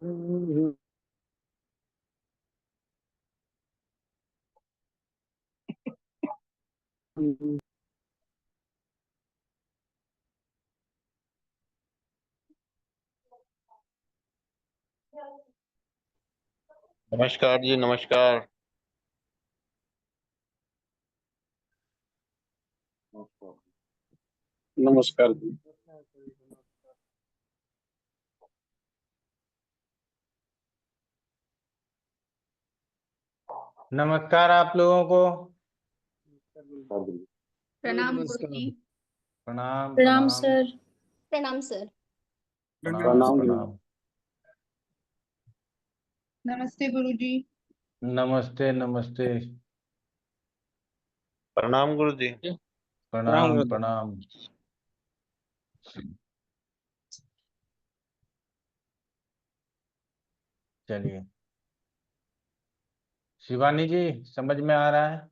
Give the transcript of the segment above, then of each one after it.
नमस्कार जी, नमस्कार। नमस्कार जी। नमस्कार आप लोगों को। प्रणाम गुरुजी। प्रणाम प्रणाम प्रणाम सर। प्रणाम सर। प्रणाम प्रणाम। नमस्ते गुरुजी। नमस्ते नमस्ते। प्रणाम गुरु जी। प्रणाम प्रणाम। चलिए, शिवानी जी समझ में आ रहा है?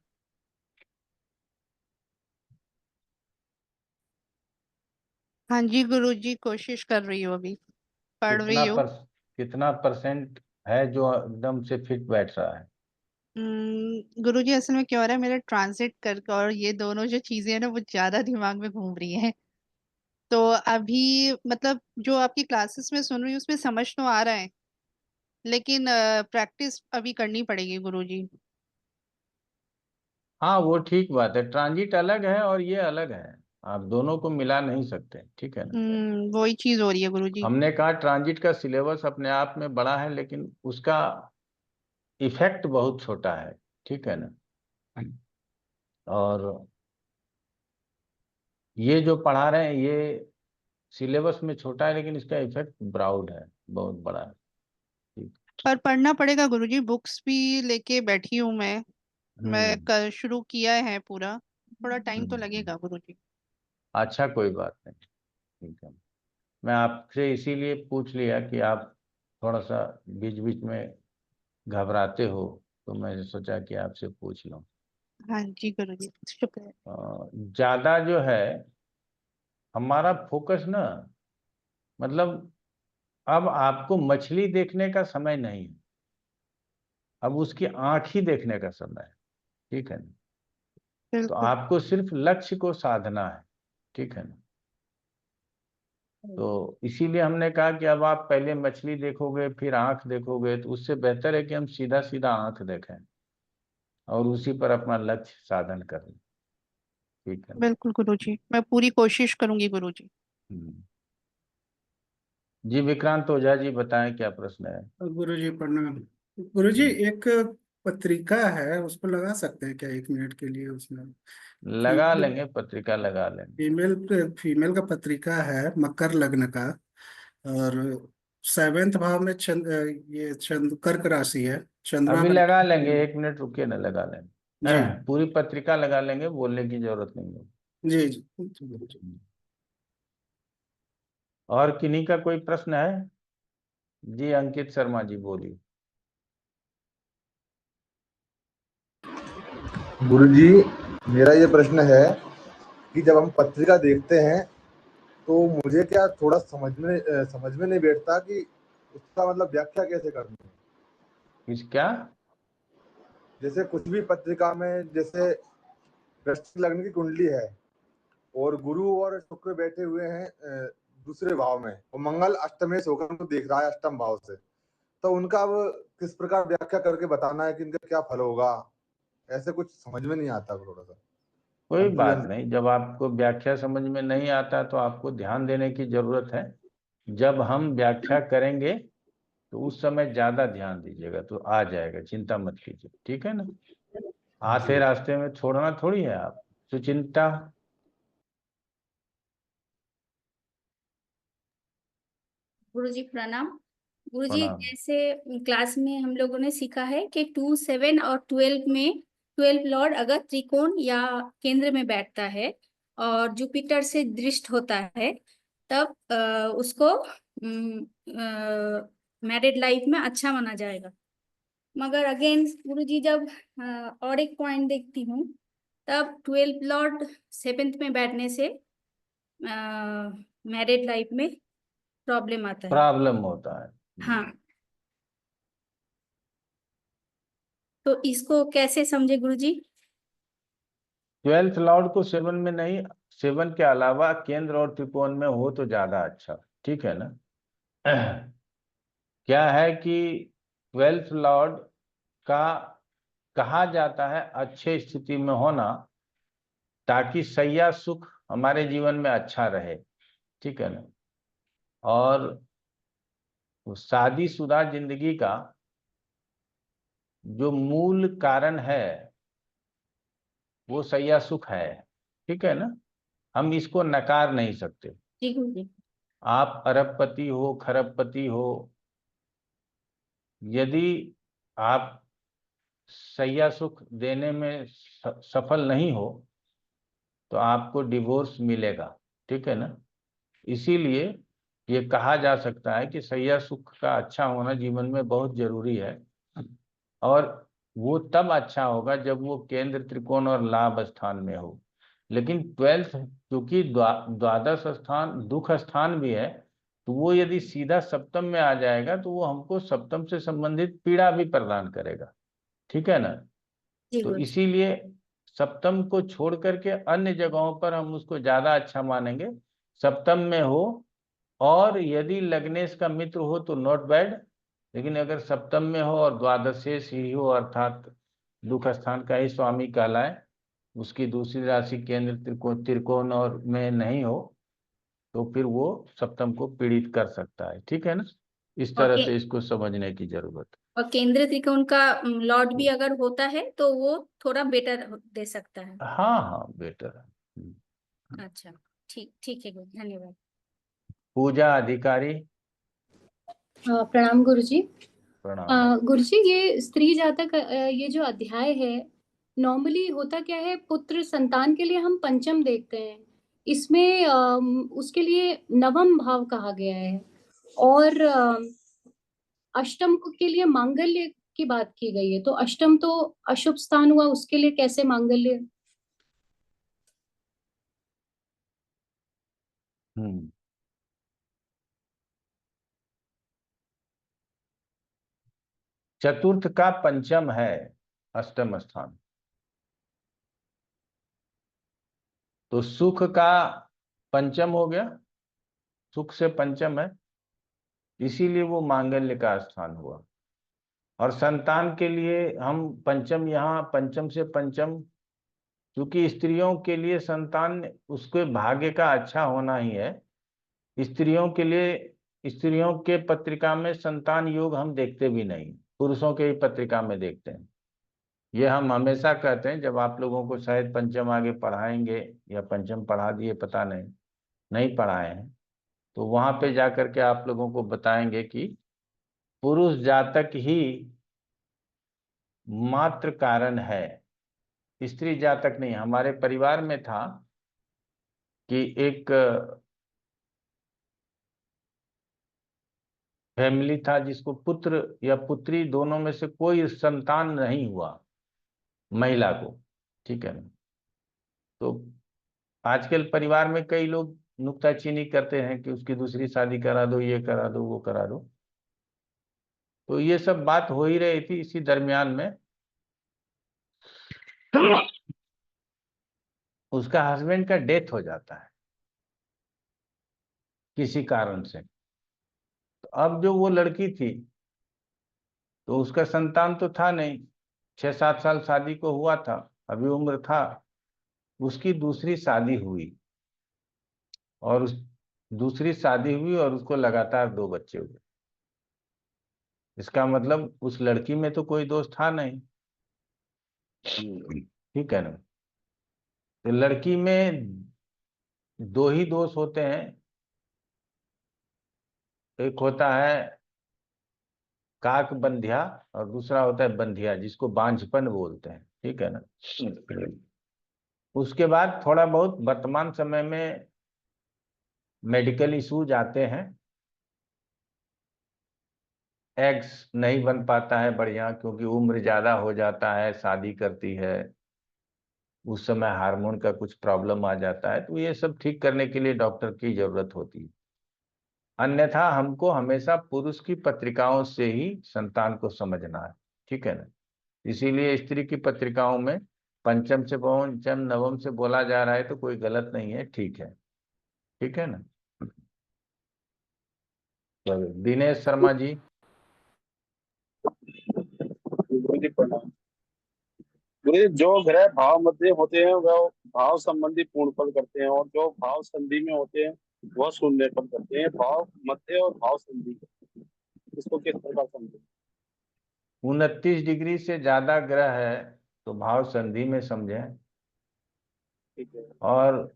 हाँ जी गुरुजी, कोशिश कर रही हूँ, अभी पढ़ रही हूँ। कितना परसेंट है जो एकदम से फिट बैठ रहा है? गुरुजी असल में क्या हो रहा है, मेरा ट्रांजिट कर और ये दोनों जो चीजें हैं ना, वो ज्यादा दिमाग में घूम रही हैं। तो अभी मतलब जो आपकी क्लासेस में सुन रही हूँ उसमें समझ तो आ रहा है, लेकिन प्रैक्टिस अभी करनी पड़ेगी गुरुजी। हाँ वो ठीक बात है, ट्रांजिट अलग है और ये अलग है, आप दोनों को मिला नहीं सकते, ठीक है ना। वही चीज हो रही है गुरुजी। हमने कहा ट्रांजिट का सिलेबस अपने आप में बड़ा है, लेकिन उसका इफेक्ट बहुत छोटा है, ठीक है ना। और ये जो पढ़ा रहे हैं ये सिलेबस में छोटा है, लेकिन इसका इफेक्ट ब्राउड है, बहुत बड़ा है। ठीक। पर पढ़ना पड़ेगा गुरुजी, बुक्स भी लेके बैठी हूँ मैं कल शुरू किया है पूरा, थोड़ा टाइम तो लगेगा गुरुजी। अच्छा कोई बात नहीं, ठीक है। मैं आपसे इसीलिए पूछ लिया कि आप थोड़ा सा बीच बीच में घबराते हो, तो मैंने सोचा कि आपसे पूछ लूं। हाँ जी गुरुजी, शुक्रिया। ज्यादा जो है हमारा फोकस ना, मतलब अब आपको मछली देखने का समय नहीं है, अब उसकी आंख ही देखने का समय है, ठीक है ना। तो बिल्कुल। आपको सिर्फ लक्ष्य को साधना है, ठीक है ना। तो इसीलिए हमने कहा कि अब आप पहले मछली देखोगे फिर आंख देखोगे, तो उससे बेहतर है कि हम सीधा सीधा आंख देखें और उसी पर अपना लक्ष्य साधन करें, ठीक है ना। बिल्कुल गुरुजी, मैं पूरी कोशिश करूंगी गुरुजी। हम्म। जी विक्रांत ओझा जी बताएं क्या प्रश्न है। गुरुजी प्रणाम। गुरुजी एक पत्रिका है, उसको लगा सकते हैं क्या 1 मिनट के लिए? उसमें लगा फीमेल लेंगे, पत्रिका लगा लेंगे। फीमेल फीमेल का पत्रिका है, मकर लग्न का। और 7वें भाव में ये चंद कर्क राशि है, चंद्रमा अभी बन। लगा लेंगे, 1 मिनट रुकिए ना, लगा जी लेंगे। पूरी पत्रिका लगा लेंगे, बोलने की जरूरत नहीं है। जी जी गुरुजी। और किन्हीं का कोई प्रश्न है? जी अंकित शर्मा जी बोलिए। गुरुजी, मेरा ये प्रश्न है कि जब हम पत्रिका देखते हैं तो मुझे क्या थोड़ा समझ में नहीं बैठता कि उसका मतलब व्याख्या कैसे करनी है। किस क्या? जैसे कुछ भी पत्रिका में, जैसे वृश्चिक लग्न की कुंडली है और गुरु और शुक्र बैठे हुए हैं दूसरे भाव में, और मंगल अष्टमेश होकर उनको देख रहा है अष्टम भाव से, तो उनका अब किस प्रकार व्याख्या करके बताना है कि इनका क्या फल होगा, ऐसे कुछ समझ में नहीं आता थोड़ा सा कोई बात कंफ्यूजन। नहीं, जब आपको व्याख्या समझ में नहीं आता तो आपको ध्यान देने की जरूरत है। जब हम व्याख्या करेंगे तो उस समय ज्यादा ध्यान दीजिएगा, तो आ जाएगा, चिंता मत कीजिए, ठीक है ना। आते रास्ते में छोड़ना थोड़ी है आप, सुचिंता। गुरुजी प्रणाम। गुरुजी प्रणाम। जैसे क्लास में हम लोगों ने सीखा है कि 2, 7 और 12 में 12 लॉर्ड अगर त्रिकोण या केंद्र में बैठता है और जुपिटर से दृष्ट होता है, तब उसको मैरिड लाइफ में अच्छा माना जाएगा। मगर अगेन गुरुजी जब और एक पॉइंट देखती हूँ, तब 12 लॉर्ड 7th में बैठने से मैरिड लाइफ में प्रॉब्लम आता है। प्रॉब्लम होता है। हाँ, तो इसको कैसे समझे गुरुजी? 12th लॉर्ड को 7 में नहीं, 7 के अलावा केंद्र और त्रिकोण में हो तो ज्यादा अच्छा, ठीक है ना। क्या है कि 12th लॉर्ड का कहा जाता है अच्छे स्थिति में होना, ताकि सैया सुख हमारे जीवन में अच्छा रहे, ठीक है ना। और शादीशुदा जिंदगी का जो मूल कारण है वो सैया सुख है, ठीक है ना। हम इसको नकार नहीं सकते। जी गुरुजी। आप अरबपति हो, खरबपति हो, यदि आप सैया सुख देने में सफल नहीं हो तो आपको डिवोर्स मिलेगा, ठीक है ना। इसीलिए ये कहा जा सकता है कि सैया सुख का अच्छा होना जीवन में बहुत जरूरी है, और वो तब अच्छा होगा जब वो केंद्र त्रिकोण और लाभ स्थान में हो। लेकिन 12th क्योंकि द्वादश स्थान दुख स्थान भी है, तो वो यदि सीधा सप्तम में आ जाएगा तो वो हमको सप्तम से संबंधित पीड़ा भी प्रदान करेगा, ठीक है ना। जी तो गुरुजी। इसीलिए सप्तम को छोड़ करके अन्य जगहों पर हम उसको ज्यादा अच्छा मानेंगे। सप्तम में हो, और यदि लग्नेश का मित्र हो तो नॉट बैड, लेकिन अगर सप्तम में हो और द्वादशेश ही हो, अर्थात दुख स्थान का ही स्वामी कहलाए, उसकी दूसरी राशि केंद्र त्रिकोण और में नहीं हो, तो फिर वो सप्तम को पीड़ित कर सकता है, ठीक है ना। इस तरह ओके। से इसको समझने की जरूरत है। और केंद्र त्रिकोण का लॉर्ड भी अगर होता है तो वो थोड़ा बेटर दे सकता है। हाँ हाँ, बेटर है। अच्छा, ठीक ठीक है गुरुजी, धन्यवाद। पूजा अधिकारी। प्रणाम गुरुजी। प्रणाम। गुरुजी, ये स्त्री जातक ये जो अध्याय है, नॉर्मली होता क्या है, पुत्र संतान के लिए हम पंचम देखते हैं, इसमें उसके लिए नवम भाव कहा गया है, और अष्टम के लिए मांगल्य की बात की गई है, तो अष्टम तो अशुभ स्थान हुआ, उसके लिए कैसे मांगल्य? चतुर्थ का पंचम है अष्टम स्थान, तो सुख का पंचम हो गया, सुख से पंचम है, इसीलिए वो मांगल्य का स्थान हुआ। और संतान के लिए हम पंचम, यहाँ पंचम से पंचम, क्योंकि स्त्रियों के लिए संतान उसके भाग्य का अच्छा होना ही है। स्त्रियों के लिए, स्त्रियों के पत्रिका में संतान योग हम देखते भी नहीं, पुरुषों के ही पत्रिका में देखते हैं। ये हम हमेशा कहते हैं, जब आप लोगों को शायद पंचम आगे पढ़ाएंगे, या पंचम पढ़ा दिए पता नहीं, नहीं पढ़ाए हैं, तो वहां पे जाकर के आप लोगों को बताएंगे कि पुरुष जातक ही मात्र कारण है, स्त्री जातक नहीं। हमारे परिवार में था कि एक फैमिली था जिसको पुत्र या पुत्री दोनों में से कोई संतान नहीं हुआ, महिला को, ठीक है ना। तो आजकल परिवार में कई लोग नुक्ताचीनी करते हैं कि उसकी दूसरी शादी करा दो, ये करा दो, वो करा दो। तो ये सब बात हो ही रही थी, इसी दरमियान में उसका हस्बैंड का डेथ हो जाता है किसी कारण से। तो अब जो वो लड़की थी, तो उसका संतान तो था नहीं, 6-7 साल शादी को हुआ था, अभी उम्र था। उसकी दूसरी शादी हुई, और उस दूसरी शादी हुई और उसको लगातार 2 बच्चे हुए। इसका मतलब उस लड़की में तो कोई दोष था नहीं, ठीक है ना। तो लड़की में 2 ही दोष होते हैं, एक होता है काक बंधिया, और दूसरा होता है बंधिया, जिसको बांझपन बोलते हैं, ठीक है ना। उसके बाद थोड़ा बहुत वर्तमान समय में मेडिकल इश्यूज आते हैं, एग्स नहीं बन पाता है बढ़िया, क्योंकि उम्र ज्यादा हो जाता है, शादी करती है, उस समय हार्मोन का कुछ प्रॉब्लम आ जाता है, तो ये सब ठीक करने के लिए डॉक्टर की जरूरत होती है। अन्यथा हमको हमेशा पुरुष की पत्रिकाओं से ही संतान को समझना है, ठीक है ना। इसीलिए स्त्री की पत्रिकाओं में पंचम से पंचम नवम से बोला जा रहा है, तो कोई गलत नहीं है, ठीक है ना। चलो दिनेश शर्मा जी। गुरु जी प्रणाम। गुरु जी, जो ग्रह भाव मध्य होते हैं वह भाव संबंधी पूर्ण फल करते हैं, और जो भाव संधि में होते हैं वह शून्य फल करते हैं। भाव मध्य और भाव संधि, इसको किस प्रकार समझे? 29 डिग्री से ज्यादा ग्रह है तो भाव संधि में समझें, ठीक है। और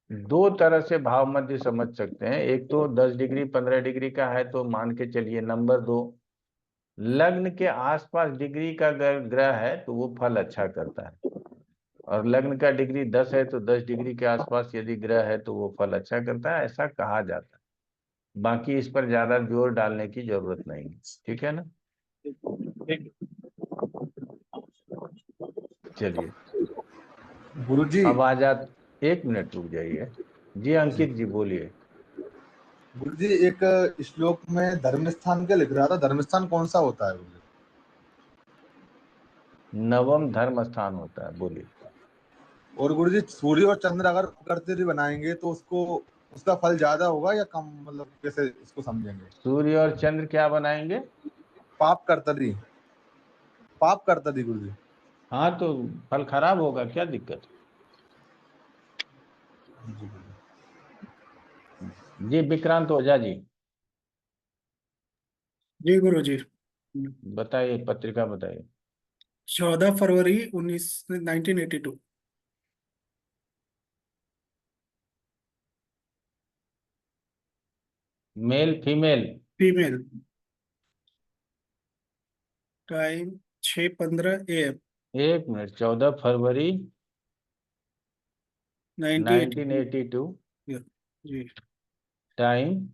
दो तरह से भाव मध्य समझ सकते हैं। एक तो 10 डिग्री 15 डिग्री का है तो मान के चलिए। नंबर 2, लग्न के आसपास डिग्री का ग्रह है तो वो फल अच्छा करता है, और लग्न का डिग्री 10 है तो 10 डिग्री के आसपास यदि ग्रह है तो वो फल अच्छा करता है, ऐसा कहा जाता है। बाकी इस पर ज्यादा जोर डालने की जरूरत नहीं है, ठीक है ना। ठीक। चलिए गुरुजी, अब आ जा, 1 मिनट रुक जाइए जी। अंकित जी बोलिए। गुरुजी एक श्लोक में धर्म स्थान के लिख रहा था, धर्म स्थान कौन सा होता है गुरुजी? नवम धर्म स्थान होता है, बोलिए। और गुरुजी सूर्य और चंद्र अगर कर्तरी बनाएंगे तो उसको उसका फल ज्यादा होगा या कम, मतलब कैसे इसको समझेंगे? सूर्य और चंद्र क्या बनाएंगे? पाप कर्तरी, पाप कर्तरी गुरुजी। हाँ तो फल खराब होगा, क्या दिक्कत? जी विक्रांत ओझा जी जी गुरु जी। बताइए, पत्रिका बताइए। 14 फरवरी 1982। Male female? Female. Time 6:15 AM। 1 minute, 14 फरवरी 1982। 1982। जी। टाइम?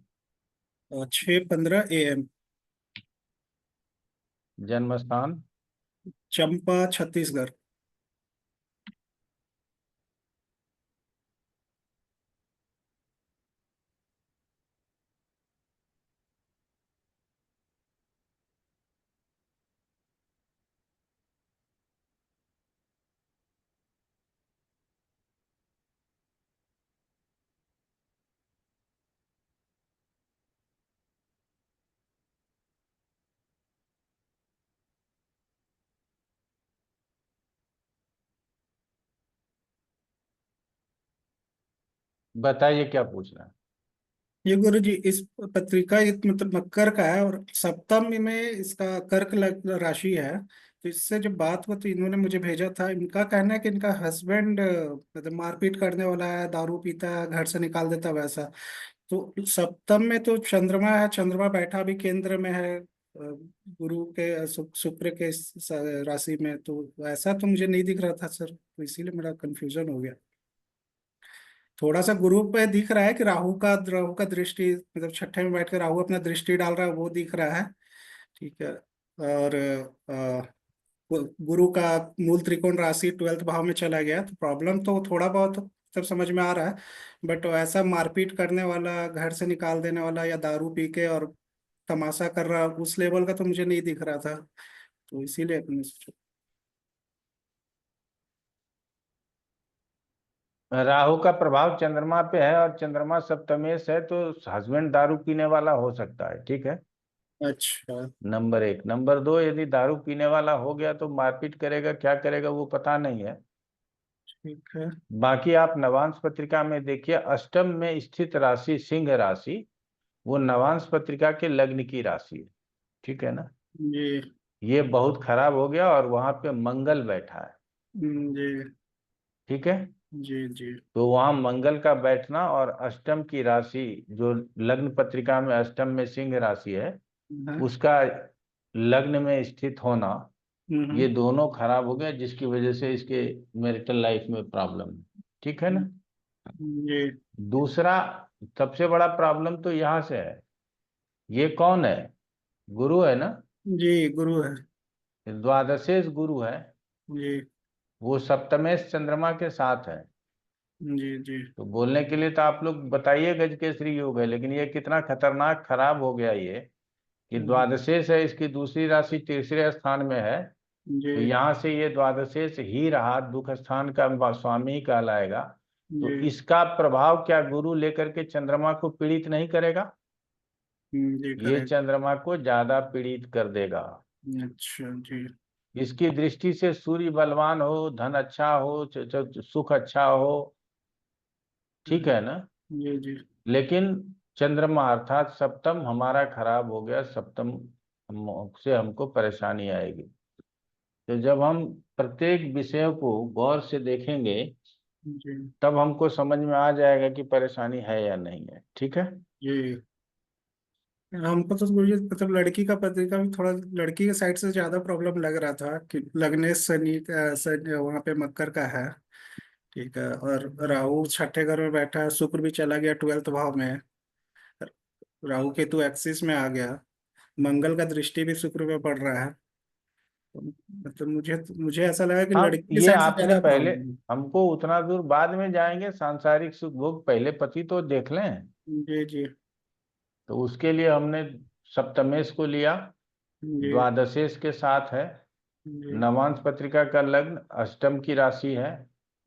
6:15 AM। जन्म स्थान? चंपा, छत्तीसगढ़। बताइए क्या पूछना है। ये गुरु जी इस पत्रिका मतलब मकर का है, और सप्तम में इसका राशि है। तो इससे जो बात हुई तो इन्होंने मुझे भेजा था, इनका कहना है कि इनका हस्बैंड मतलब मारपीट करने वाला है, दारू पीता है, घर से निकाल देता है वैसा। तो सप्तम में तो चंद्रमा है, चंद्रमा बैठा भी केंद्र में है गुरु के शुक्र के राशि में। तो ऐसा तो मुझे नहीं दिख रहा था सर, तो इसीलिए मेरा कंफ्यूजन हो गया। थोड़ा सा गुरु पे दिख रहा है कि राहु का दृष्टि, मतलब छठे में बैठ कर राहु अपना दृष्टि डाल रहा है, वो दिख रहा है। ठीक है। और गुरु का मूल त्रिकोण राशि 12th भाव में चला गया, तो प्रॉब्लम तो थोड़ा बहुत तब समझ में आ रहा है। बट ऐसा मारपीट करने वाला, घर से निकाल देने वाला, या दारू पी के और तमाशा कर रहा, उस लेवल का तो मुझे नहीं दिख रहा था। तो इसीलिए मैंने सोचा। राहु का प्रभाव चंद्रमा पे है और चंद्रमा सप्तमेश है, तो हस्बैंड दारू पीने वाला हो सकता है, ठीक है। अच्छा। नंबर 1। नंबर 2, यदि दारू पीने वाला हो गया तो मारपीट करेगा, क्या करेगा वो पता नहीं है। ठीक है। बाकी आप नवांश पत्रिका में देखिए, अष्टम में स्थित राशि सिंह राशि, वो नवांश पत्रिका के लग्न की राशि है, ठीक है ना। जी। ये बहुत खराब हो गया और वहां पे मंगल बैठा है, जी। ठीक है। जी। जी। तो वहां मंगल का बैठना और अष्टम की राशि, जो लग्न पत्रिका में अष्टम में सिंह राशि है, हाँ। उसका लग्न में स्थित होना, ये हम्म। दोनों खराब हो गया, जिसकी वजह से इसके मैरिटल लाइफ में प्रॉब्लम है, ठीक है ना। जी। दूसरा सबसे बड़ा प्रॉब्लम तो यहाँ से है, ये कौन है? गुरु है ना, जी गुरु है। द्वादशेश गुरु है, जी। वो सप्तमेश चंद्रमा के साथ है। जी। जी। तो बोलने के लिए तो आप लोग बताइए गजकेसरी योग है, लेकिन ये कितना खतरनाक खराब हो गया ये, कि हम्म। द्वादशेश है, इसकी दूसरी राशि तीसरे स्थान में है, तो जी यहाँ से ये द्वादशेष ही रहा, दुख स्थान का स्वामी ही कहलाएगा। तो जी इसका प्रभाव क्या गुरु लेकर के चंद्रमा को पीड़ित नहीं करेगा? जी ये करेक्ट। चंद्रमा को ज्यादा पीड़ित कर देगा। अच्छा जी। इसकी दृष्टि से सूर्य बलवान हो, धन अच्छा हो, सुख अच्छा हो, ठीक है ना। जी जी लेकिन चंद्रमा अर्थात सप्तम हमारा खराब हो गया, सप्तम से हमको परेशानी आएगी। तो जब हम प्रत्येक विषय को गौर से देखेंगे जी तब हमको समझ में आ जाएगा कि परेशानी है या नहीं है, ठीक है। जी। हमको तो मुझे मतलब लड़की का पत्रिका भी थोड़ा लड़की के साइड से ज्यादा प्रॉब्लम लग रहा था कि लग्नेश शनि वहाँ पे मकर का है। ठीक है। और राहु छठे घर में बैठा है, शुक्र भी चला गया 12th भाव में। राहु केतु एक्सिस में आ गया। मंगल का दृष्टि भी शुक्र पे पड़ रहा है। तो मतलब मुझे ऐसा लगा कि हम लड़की की ये साइड से आपने ज्यादा पहले, प्रॉब्लम है। हमको उतना दूर बाद में जाएंगे, सांसारिक सुख भोग पहले पति तो देख लें। जी जी तो उसके लिए हमने सप्तमेश को लिया, जी द्वादशेश के साथ है। जी नवांश पत्रिका का लग्न अष्टम की राशि है।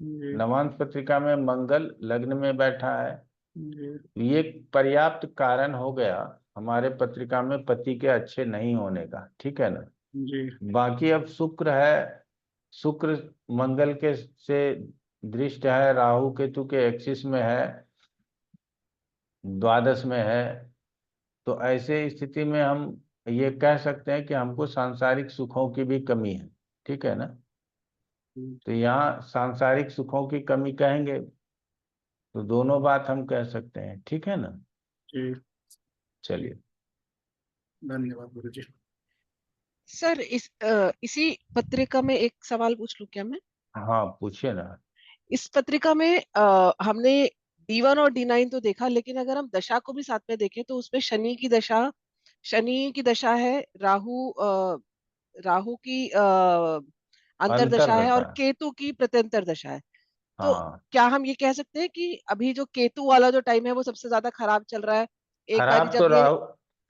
जी नवांश पत्रिका में मंगल लग्न में बैठा है। जी ये पर्याप्त कारण हो गया हमारे पत्रिका में पति के अच्छे नहीं होने का, ठीक है ना। जी बाकी अब शुक्र है, शुक्र मंगल के से दृष्ट है, राहु केतु के एक्सिस में है, द्वादश में है। तो ऐसे स्थिति में हम ये कह सकते हैं कि हमको सांसारिक सुखों की भी कमी है, ठीक है ना। तो यहाँ सांसारिक सुखों की कमी कहेंगे तो दोनों बात हम कह सकते हैं, ठीक है ना। जी। चलिए। धन्यवाद गुरु जी। सर इसी पत्रिका में एक सवाल पूछ लूं क्या मैं? हाँ पूछिए ना। इस पत्रिका में हमने D1 और D9 तो देखा, लेकिन अगर हम दशा को भी साथ में देखें तो उसमें शनि की दशा है, राहु की अंतर्दशा है और अंतरदशा। केतु की प्रत्यंतर दशा है। तो हाँ। क्या हम ये कह सकते हैं कि अभी जो केतु वाला जो टाइम है वो सबसे ज्यादा खराब चल रहा है? एक बारी खराब तो जब ये राहु,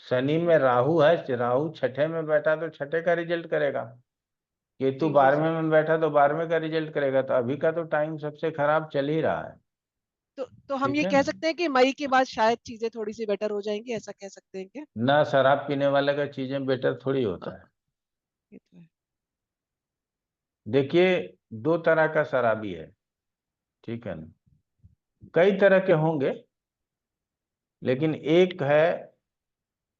शनि में राहु है, राहु छठे में बैठा तो छठे का रिजल्ट करेगा। केतु जी जी जी 12वें में बैठा तो 12वें का रिजल्ट करेगा। तो अभी का तो टाइम सबसे खराब चल ही रहा है, तो हम ठीक ये है कह ना। सकते हैं कि मई के बाद शायद चीजें थोड़ी सी बेटर हो जाएंगी, ऐसा कह सकते हैं क्या? ना शराब पीने वाले का चीजें बेटर थोड़ी होता है। ये तो है। देखिए, दो तरह का शराबी है, ठीक है ना। कई तरह के होंगे, लेकिन एक है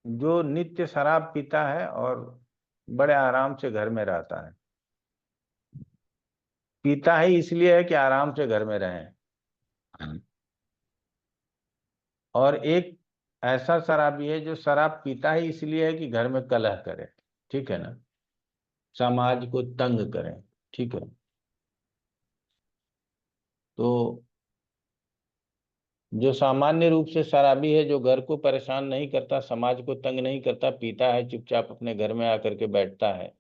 जो नित्य शराब पीता है और बड़े आराम से घर में रहता है। पीता ही इसलिए है कि आराम से घर में रहें। और एक ऐसा शराबी है जो शराब पीता ही इसलिए है कि घर में कलह करे, ठीक है ना, समाज को तंग करें, ठीक है। तो जो सामान्य रूप से शराबी है, जो घर को परेशान नहीं करता, समाज को तंग नहीं करता, पीता है चुपचाप अपने घर में आकर के बैठता है,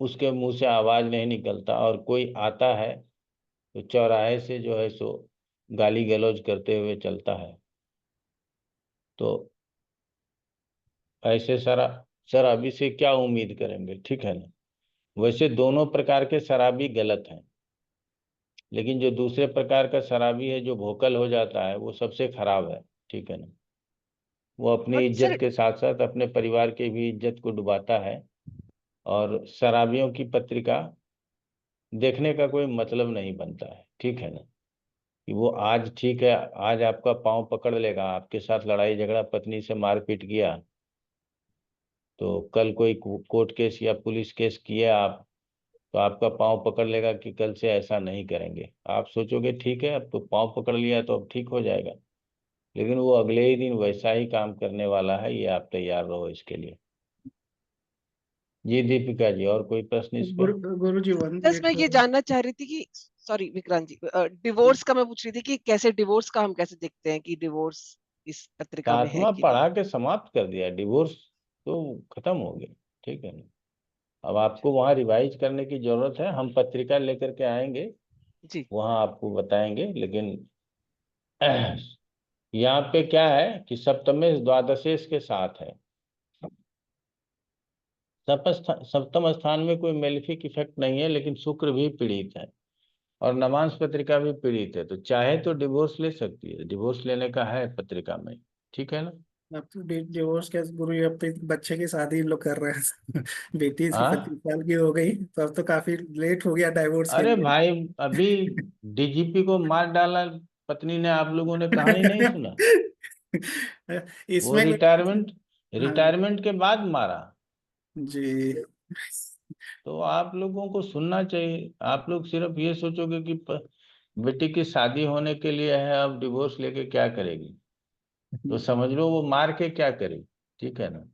उसके मुंह से आवाज नहीं निकलता, और कोई आता है तो चौराहे से जो है सो गाली गलौज करते हुए चलता है, तो ऐसे शराबी से क्या उम्मीद करेंगे, ठीक है ना। वैसे दोनों प्रकार के शराबी गलत हैं, लेकिन जो दूसरे प्रकार का शराबी है जो भोकल हो जाता है वो सबसे खराब है, ठीक है ना। वो अपनी बट इज्जत सर के साथ साथ अपने परिवार की भी इज्जत को डुबाता है। और शराबियों की पत्रिका देखने का कोई मतलब नहीं बनता है, ठीक है ना। कि वो आज ठीक है, आज आपका पाँव पकड़ लेगा, आपके साथ लड़ाई झगड़ा, पत्नी से मारपीट किया, तो कल कोई कोर्ट केस या पुलिस केस किया आप, तो आपका पाँव पकड़ लेगा कि कल से ऐसा नहीं करेंगे। आप सोचोगे ठीक है अब तो पाँव पकड़ लिया तो अब ठीक हो जाएगा, लेकिन वो अगले ही दिन वैसा ही काम करने वाला है, ये आप तैयार रहो इसके लिए। जी दीपिका जी, और कोई प्रश्न इस पे? गुरु जी बस मैं ये जानना चाह रही थी कि, सॉरी विक्रांत जी, डिवोर्स का मैं पूछ रही थी कि कैसे डिवोर्स का हम कैसे देखते हैं कि डिवोर्स इस पत्रिका में है सातवां कि नहीं? पढ़ा के समाप्त कर दिया, डिवोर्स तो खत्म हो गया, ठीक है ना। अब अच्छा, आपको वहाँ रिवाइज करने की जरूरत है, हम पत्रिका लेकर के आएंगे, जी वहाँ आपको बताएंगे। लेकिन यहाँ पे क्या है कि सप्तमेश द्वादशेश के साथ है, सप्तम स्थान में कोई मेलेफिक इफेक्ट नहीं है, लेकिन शुक्र भी पीड़ित है और नवांश पत्रिका भी पीड़ित है, तो चाहे तो डिवोर्स ले सकती है, डिवोर्स लेने का है पत्रिका में, ठीक है ना। अब तो डिवोर्स के गुरु जी, अब तो बच्चे की शादी हम लोग कर रहे हैं। बेटी इसकी हाँ 25 साल की हो गई, तो अब तो काफी लेट हो गया डाइवोर्स के अरे लिए। भाई, अभी डीजीपी को मार डाला पत्नी ने, आप लोगों ने कहानी नहीं सुना? वो इसमें रिटायरमेंट हाँ रिटायरमेंट के बाद मारा। जी। तो आप लोगों को सुनना चाहिए। आप लोग सिर्फ ये सोचोगे कि बेटी की शादी होने के लिए है, अब डिवोर्स लेके क्या करेगी, तो समझ लो वो मार के क्या करेगी, ठीक है ना।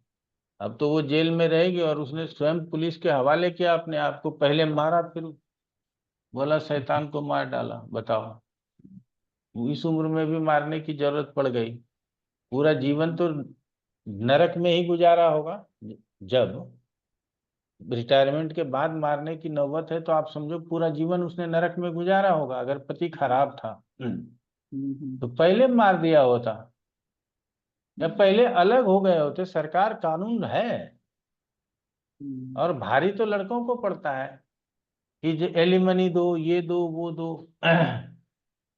अब तो वो जेल में रहेगी और उसने स्वयं पुलिस के हवाले किया अपने आप को, पहले मारा फिर बोला शैतान को मार डाला, बताओ। इस उम्र में भी मारने की जरूरत पड़ गई। पूरा जीवन तो नरक में ही गुजारा होगा। जब रिटायरमेंट के बाद मारने की नौबत है तो आप समझो पूरा जीवन उसने नरक में गुजारा होगा, अगर पति खराब था। तो पहले मार दिया होता, या पहले अलग हो गए होते। सरकार कानून है, और भारी तो लड़कों को पड़ता है कि जो एलिमनी दो, ये दो, वो दो।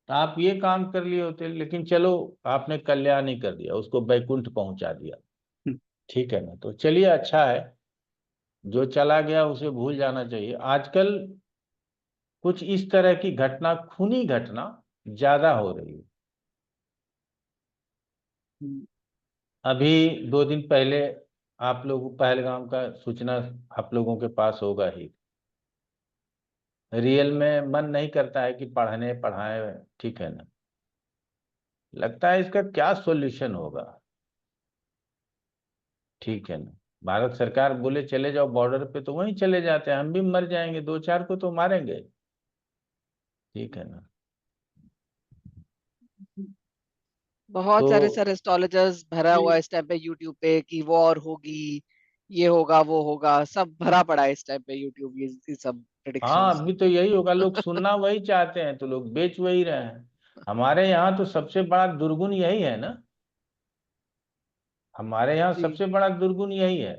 तो आप ये काम कर लिए होते, लेकिन चलो आपने कल्याण ही कर दिया, उसको बैकुंठ पहुंचा दिया, ठीक है ना। तो चलिए, अच्छा है, जो चला गया उसे भूल जाना चाहिए। आजकल कुछ इस तरह की घटना, खूनी घटना ज्यादा हो रही है। अभी 2 दिन पहले आप लोग पहलगाम का सूचना आप लोगों के पास होगा ही। रियल में मन नहीं करता है कि पढ़ने पढ़ाए, ठीक है ना। लगता है इसका क्या सॉल्यूशन होगा, ठीक है ना। भारत सरकार बोले चले जाओ बॉर्डर पे, तो वहीं चले जाते हैं, हम भी मर जाएंगे, 2-4 को तो मारेंगे, ठीक है ना। बहुत तो सारे सर एस्ट्रोलॉजर्स भरा हुआ है इस टाइम पे यूट्यूब पे कि वॉर होगी, ये होगा वो होगा, सब भरा पड़ा है इस टाइम पे यूट्यूब ये सब हाँ, प्रेडिक्शंस। अभी तो यही होगा, लोग सुनना वही चाहते हैं तो लोग बेच वही रहे हैं। हमारे यहाँ तो सबसे बड़ा दुर्गुण यही है ना, हमारे यहाँ जी सबसे बड़ा दुर्गुण यही है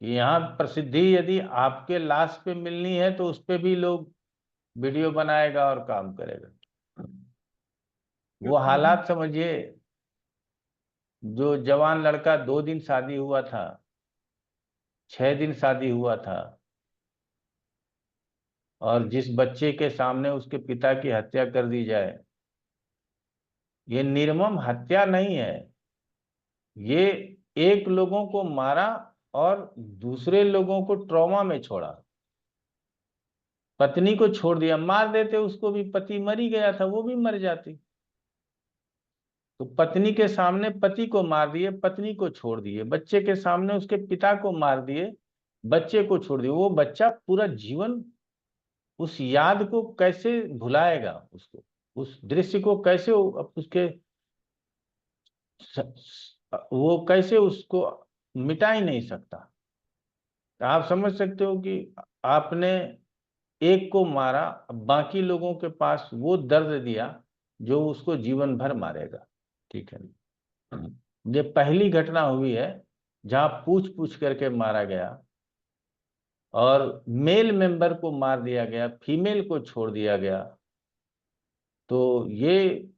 कि यहाँ प्रसिद्धि यदि आपके लाश पे मिलनी है तो उस पे भी लोग वीडियो बनाएगा और काम करेगा। वो हालात समझिए, जो जवान लड़का 2 दिन शादी हुआ था, 6 दिन शादी हुआ था, और जिस बच्चे के सामने उसके पिता की हत्या कर दी जाए, ये निर्मम हत्या नहीं है, ये एक लोगों को मारा और दूसरे लोगों को ट्रॉमा में छोड़ा। पत्नी को छोड़ दिया, मार देते उसको भी, पति मर ही गया था, वो भी मर जाती। तो पत्नी के सामने पति को मार दिए, पत्नी को छोड़ दिए, बच्चे के सामने उसके पिता को मार दिए, बच्चे को छोड़ दिए। वो बच्चा पूरा जीवन उस याद को कैसे भुलाएगा, उसको उस दृश्य को कैसे उसके वो कैसे उसको मिटा ही नहीं सकता। तो आप समझ सकते हो कि आपने एक को मारा, बाकी लोगों के पास वो दर्द दिया जो उसको जीवन भर मारेगा, ठीक है। ये पहली घटना हुई है जहां पूछ पूछ करके मारा गया, और मेल मेंबर को मार दिया गया, फीमेल को छोड़ दिया गया। तो ये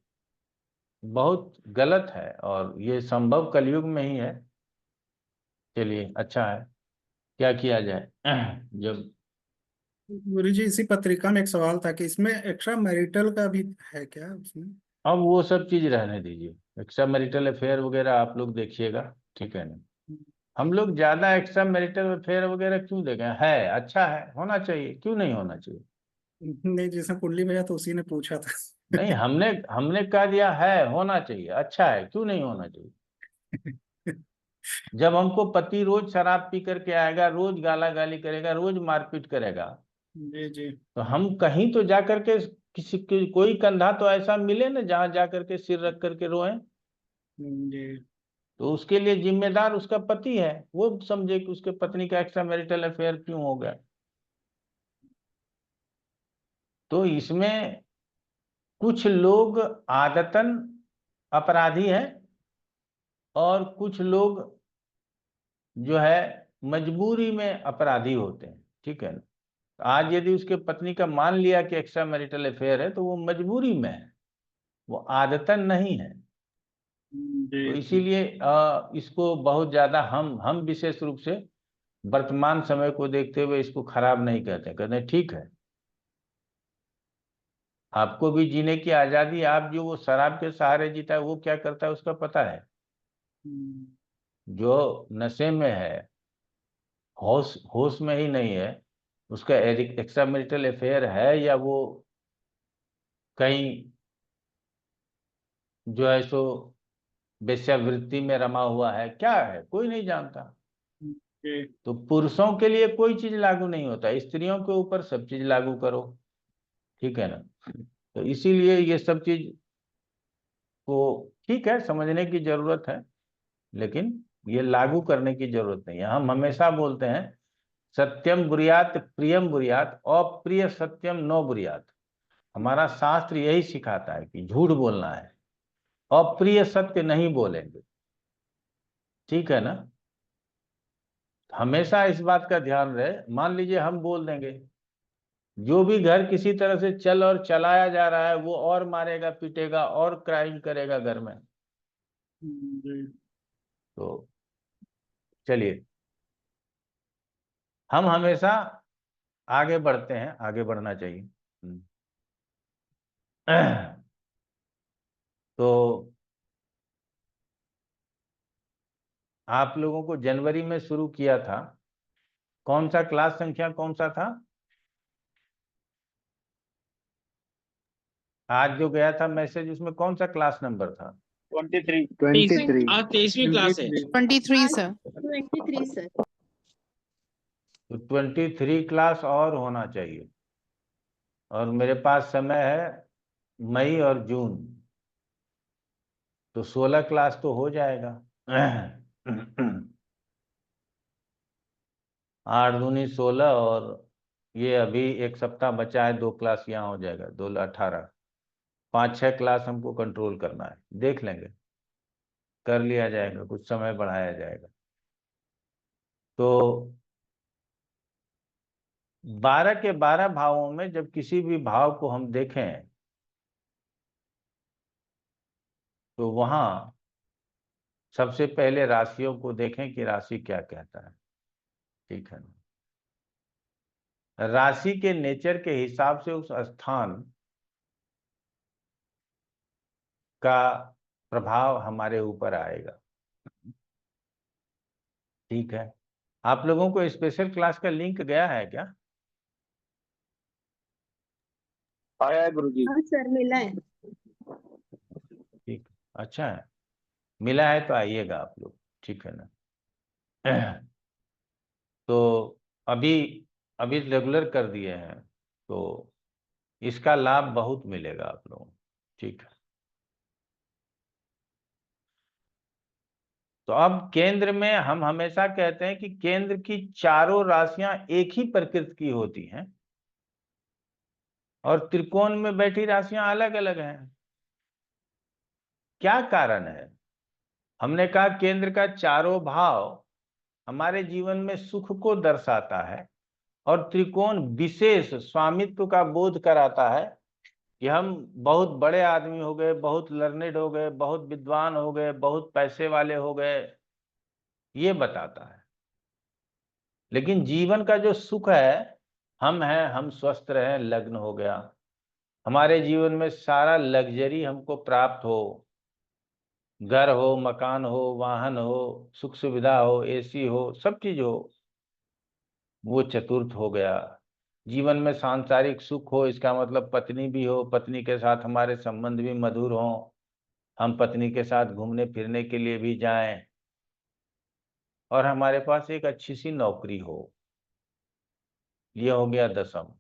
बहुत गलत है, और ये संभव कलयुग में ही है। चलिए, अच्छा है, क्या किया जाए। जब गुरु जी, इसी पत्रिका में एक सवाल था कि इसमें एक्स्ट्रा मैरिटल का भी है क्या उसमें? अब वो सब चीज रहने दीजिए, एक्स्ट्रा मैरिटल अफेयर वगैरह आप लोग देखिएगा, ठीक है ना। हम लोग ज्यादा एक्स्ट्रा मैरिटल अफेयर वगैरह क्यों देखें, है अच्छा है, होना चाहिए, क्यों नहीं होना चाहिए। नहीं, जिसने कुंडली भेजा तो उसी ने पूछा था। नहीं, हमने हमने कह दिया है होना चाहिए, अच्छा है, क्यों नहीं होना चाहिए। जब हमको पति रोज शराब पी करके आएगा, रोज गाला गाली करेगा, रोज मारपीट करेगा, जी जी तो हम कहीं तो जा करके कोई कंधा तो ऐसा मिले ना जहां जा करके सिर रख करके रोएं। जी। तो उसके लिए जिम्मेदार उसका पति है, वो समझे कि उसके पत्नी का एक्स्ट्रा मैरिटल अफेयर क्यों हो गया। तो इसमें कुछ लोग आदतन अपराधी हैं, और कुछ लोग जो है मजबूरी में अपराधी होते हैं, ठीक है ना। आज यदि उसके पत्नी का मान लिया कि एक्स्ट्रा मैरिटल अफेयर है तो वो मजबूरी में है, वो आदतन नहीं है। तो इसीलिए इसको बहुत ज्यादा हम विशेष रूप से वर्तमान समय को देखते हुए इसको खराब नहीं कहते, कहते हैं ठीक है, आपको भी जीने की आजादी। आप जो वो शराब के सहारे जीता है वो क्या करता है उसका पता है। जो नशे में है, होश होश में ही नहीं है, उसका एक्स्ट्रा मैरिटल अफेयर है या वो कहीं जो है सो वेश्यावृत्ति में रमा हुआ है, क्या है कोई नहीं जानता। तो पुरुषों के लिए कोई चीज लागू नहीं होता, स्त्रियों के ऊपर सब चीज लागू करो, ठीक है ना। तो इसीलिए ये सब चीज को ठीक है समझने की जरूरत है, लेकिन ये लागू करने की जरूरत नहीं है। हम हमेशा बोलते हैं सत्यम बुरियात प्रियम बुरियात, अप्रिय सत्यम नो बुरियात। हमारा शास्त्र यही सिखाता है कि झूठ बोलना है, अप्रिय सत्य नहीं बोलेंगे, ठीक है ना। हमेशा इस बात का ध्यान रहे। मान लीजिए हम बोल देंगे जो भी घर किसी तरह से चल और चलाया जा रहा है वो और मारेगा पीटेगा और क्राइम करेगा घर में। तो चलिए हम हमेशा आगे बढ़ते हैं, आगे बढ़ना चाहिए। तो आप लोगों को जनवरी में शुरू किया था, कौन सा क्लास संख्या कौन सा था? आज जो गया था मैसेज उसमें कौन सा क्लास नंबर था? 23। आज 23वीं क्लास है। 23 सर। 23 सर। तो 23 क्लास और होना चाहिए, और मेरे पास समय है मई और जून, तो 16 क्लास तो हो जाएगा। 8 दूनी 16, और ये अभी एक सप्ताह बचा है, 2 क्लास यहाँ हो जाएगा, 2 18, 5-6 क्लास हमको कंट्रोल करना है, देख लेंगे, कर लिया जाएगा, कुछ समय बढ़ाया जाएगा। तो 12 के 12 भावों में जब किसी भी भाव को हम देखें तो वहां सबसे पहले राशियों को देखें कि राशि क्या कहता है, ठीक है ना। राशि के नेचर के हिसाब से उस स्थान का प्रभाव हमारे ऊपर आएगा, ठीक है। आप लोगों को स्पेशल क्लास का लिंक गया है क्या? आया है गुरुजी। हाँ सर मिला है। ठीक, अच्छा है, मिला है तो आइएगा आप लोग, ठीक है ना। तो अभी अभी रेगुलर कर दिए हैं तो इसका लाभ बहुत मिलेगा आप लोगों को, ठीक है। तो अब केंद्र में हम हमेशा कहते हैं कि केंद्र की चारों राशियां एक ही प्रकृति की होती हैं और त्रिकोण में बैठी राशियां अलग अलग हैं। क्या कारण है? हमने कहा केंद्र का चारों भाव हमारे जीवन में सुख को दर्शाता है और त्रिकोण विशेष स्वामित्व का बोध कराता है कि हम बहुत बड़े आदमी हो गए, बहुत लर्नेड हो गए, बहुत विद्वान हो गए, बहुत पैसे वाले हो गए, ये बताता है। लेकिन जीवन का जो सुख है, हम हैं, हम स्वस्थ रहें, लग्न हो गया, हमारे जीवन में सारा लग्जरी हमको प्राप्त हो, घर हो, मकान हो, वाहन हो, सुख सुविधा हो, एसी हो, सब चीज हो, वो चतुर्थ हो गया। जीवन में सांसारिक सुख हो, इसका मतलब पत्नी भी हो, पत्नी के साथ हमारे संबंध भी मधुर हो, हम पत्नी के साथ घूमने फिरने के लिए भी जाएं, और हमारे पास एक अच्छी सी नौकरी हो, ये हो गया दशम।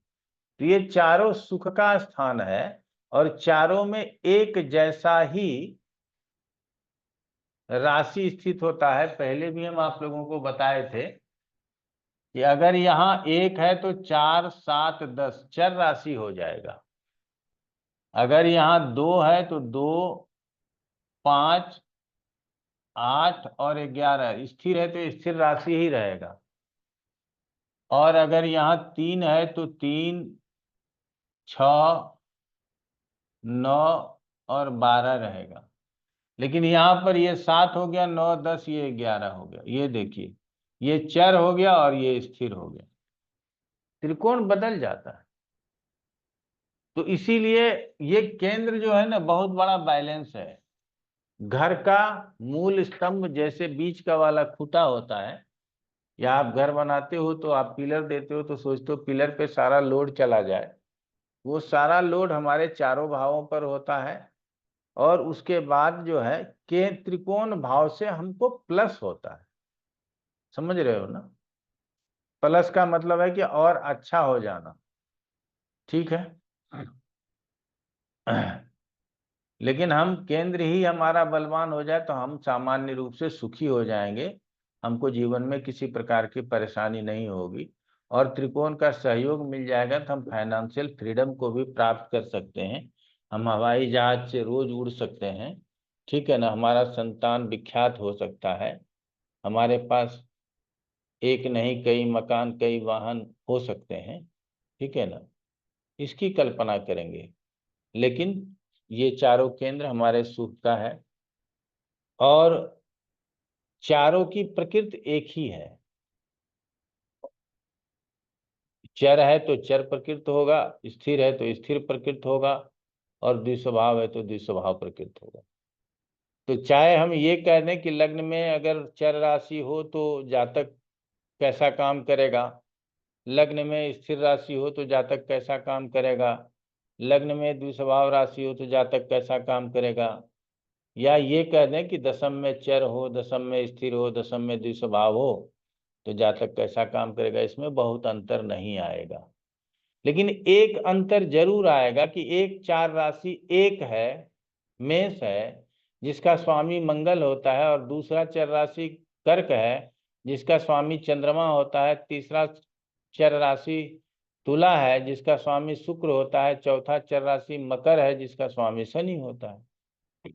तो ये चारों सुख का स्थान है और चारों में एक जैसा ही राशि स्थित होता है। पहले भी हम आप लोगों को बताए थे कि अगर यहाँ 1 है तो 4, 7, 10 चर राशि हो जाएगा। अगर यहाँ 2 है तो 2, 5, 8 और 11 स्थिर है तो स्थिर राशि ही रहेगा। और अगर यहाँ 3 है तो 3, 6, 9 और 12 रहेगा। लेकिन यहाँ पर ये 7 हो गया, 9, 10, ये 11 हो गया। ये देखिए, ये चर हो गया और ये स्थिर हो गया। त्रिकोण बदल जाता है। तो इसीलिए ये केंद्र जो है ना, बहुत बड़ा बैलेंस है। घर का मूल स्तंभ जैसे बीच का वाला खूंटा होता है, या आप घर बनाते हो तो आप पिलर देते हो तो सोचते हो पिलर पे सारा लोड चला जाए। वो सारा लोड हमारे चारों भावों पर होता है, और उसके बाद जो है के त्रिकोण भाव से हमको प्लस होता है। समझ रहे हो ना? प्लस का मतलब है कि और अच्छा हो जाना। ठीक है। लेकिन हम केंद्र ही हमारा बलवान हो जाए तो हम सामान्य रूप से सुखी हो जाएंगे। हमको जीवन में किसी प्रकार की परेशानी नहीं होगी, और त्रिकोण का सहयोग मिल जाएगा तो हम फाइनेंशियल फ्रीडम को भी प्राप्त कर सकते हैं। हम हवाई जहाज से रोज उड़ सकते हैं। ठीक है ना? हमारा संतान विख्यात हो सकता है। हमारे पास एक नहीं कई मकान, कई वाहन हो सकते हैं। ठीक है ना? इसकी कल्पना करेंगे। लेकिन ये चारों केंद्र हमारे सुख का है, और चारों की प्रकृति एक ही है। चर है तो चर प्रकृति होगा, स्थिर है तो स्थिर प्रकृति होगा, और द्विस्वभाव है तो द्विस्वभाव प्रकृति होगा। तो चाहे हम ये कह दें कि लग्न में अगर चर राशि हो तो जातक कैसा काम करेगा, लग्न में स्थिर राशि हो तो जातक कैसा काम करेगा, लग्न में द्विस्वभाव राशि हो तो जातक कैसा काम करेगा, या ये कह दें कि दशम में चर हो, दशम में स्थिर हो, दशम में द्विस्वभाव हो तो जातक कैसा काम करेगा, इसमें बहुत अंतर नहीं आएगा। लेकिन एक अंतर जरूर आएगा कि एक चार राशि एक है, मेष है, जिसका स्वामी मंगल होता है, और दूसरा चर राशि कर्क है जिसका स्वामी चंद्रमा होता है, तीसरा चर राशि तुला है जिसका स्वामी शुक्र होता है, चौथा चर राशि मकर है जिसका स्वामी शनि होता है।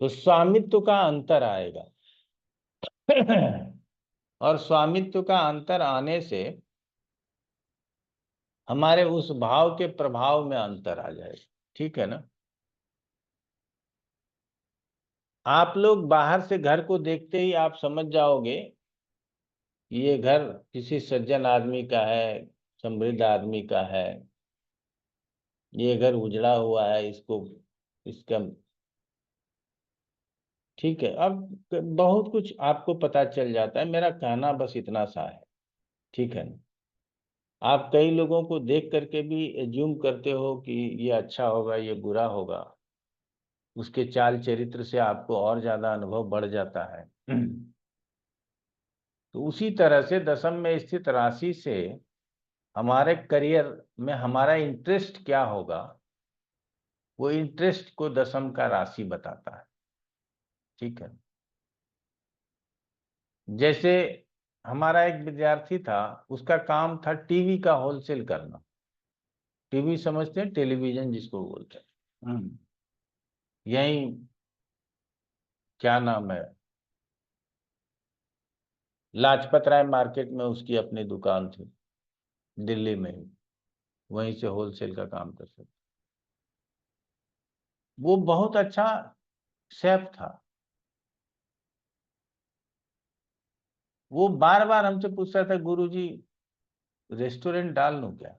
तो स्वामित्व का अंतर आएगा। और स्वामित्व का अंतर आने से हमारे उस भाव के प्रभाव में अंतर आ जाएगा। ठीक है ना? आप लोग बाहर से घर को देखते ही आप समझ जाओगे ये घर किसी सज्जन आदमी का है, समृद्ध आदमी का है, ये घर उजड़ा हुआ है, इसको इसका। ठीक है, अब बहुत कुछ आपको पता चल जाता है। मेरा कहना बस इतना सा है। ठीक है ना? आप कई लोगों को देख करके भी एज्यूम करते हो कि ये अच्छा होगा, ये बुरा होगा। उसके चाल चरित्र से आपको और ज्यादा अनुभव बढ़ जाता है। तो उसी तरह से दशम में स्थित राशि से हमारे करियर में हमारा इंटरेस्ट क्या होगा, वो इंटरेस्ट को दशम का राशि बताता है। ठीक है? जैसे हमारा एक विद्यार्थी था, उसका काम था टीवी का होलसेल करना। टीवी समझते हैं? टेलीविजन जिसको बोलते हैं। यही क्या नाम है, लाजपत राय मार्केट में उसकी अपनी दुकान थी, दिल्ली में ही। वहीं से होलसेल का काम कर सकते। वो बहुत अच्छा शेफ था। वो बार बार हमसे पूछता था, गुरुजी रेस्टोरेंट डाल लूं क्या?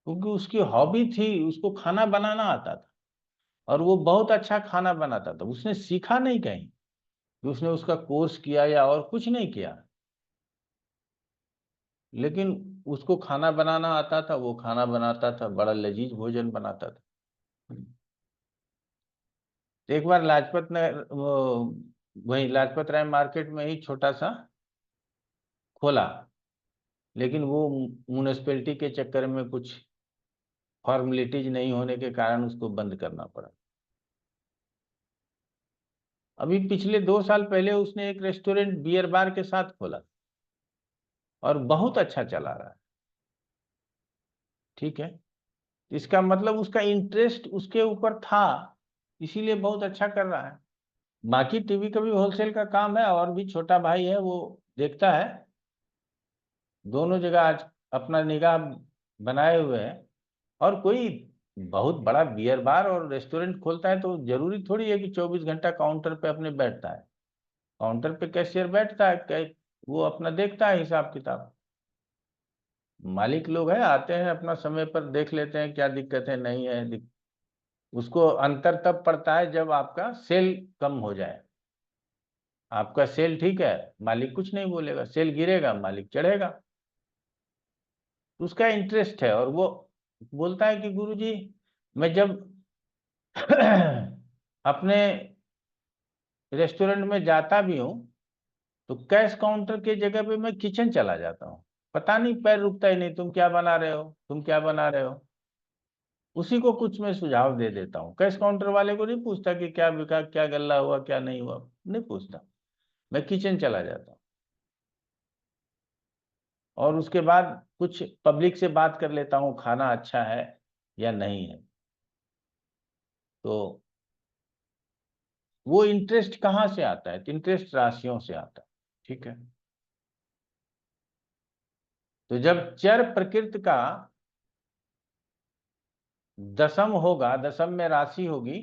क्योंकि उसकी हॉबी थी, उसको खाना बनाना आता था, और वो बहुत अच्छा खाना बनाता था। उसने सीखा नहीं कहीं कि उसने उसका कोर्स किया या और कुछ नहीं किया, लेकिन उसको खाना बनाना आता था, वो खाना बनाता था, बड़ा लजीज भोजन बनाता था। तो एक बार लाजपत नगर, वही लाजपत राय मार्केट में ही छोटा सा खोला, लेकिन वो म्यूनिसिपैलिटी के चक्कर में कुछ फॉर्मेलिटीज नहीं होने के कारण उसको बंद करना पड़ा। अभी पिछले 2 साल पहले उसने एक रेस्टोरेंट बियर बार के साथ खोला, और बहुत अच्छा चला रहा है। ठीक है? इसका मतलब उसका इंटरेस्ट उसके ऊपर था, इसीलिए बहुत अच्छा कर रहा है। बाकी टीवी का भी होलसेल का काम है, और भी छोटा भाई है, वो देखता है, दोनों जगह आज अपना निगाह बनाए हुए है। और कोई बहुत बड़ा बियर बार और रेस्टोरेंट खोलता है तो जरूरी थोड़ी है कि 24 घंटा काउंटर पे अपने बैठता है। काउंटर पे कैशियर बैठता है, वो अपना देखता है हिसाब किताब। मालिक लोग हैं, आते हैं अपना समय पर देख लेते हैं क्या दिक्कत है, नहीं है। उसको अंतर तब पड़ता है जब आपका सेल कम हो जाए। आपका सेल ठीक है, मालिक कुछ नहीं बोलेगा, सेल गिरेगा, मालिक चढ़ेगा। उसका इंटरेस्ट है और वो बोलता है कि गुरुजी मैं जब अपने रेस्टोरेंट में जाता भी हूँ तो कैश काउंटर के जगह पे मैं किचन चला जाता हूँ। पता नहीं पैर रुकता ही नहीं, तुम क्या बना रहे हो, तुम क्या बना रहे हो। उसी को कुछ मैं सुझाव दे देता हूँ। कैश काउंटर वाले को नहीं पूछता कि क्या बिका, क्या गल्ला हुआ, क्या नहीं हुआ, नहीं पूछता। मैं किचन चला जाता हूँ और उसके बाद कुछ पब्लिक से बात कर लेता हूँ, खाना अच्छा है या नहीं है। तो वो इंटरेस्ट कहाँ से आता है? इंटरेस्ट राशियों से आता है। ठीक है, तो जब चर प्रकृति का दशम होगा, दशम में राशि होगी,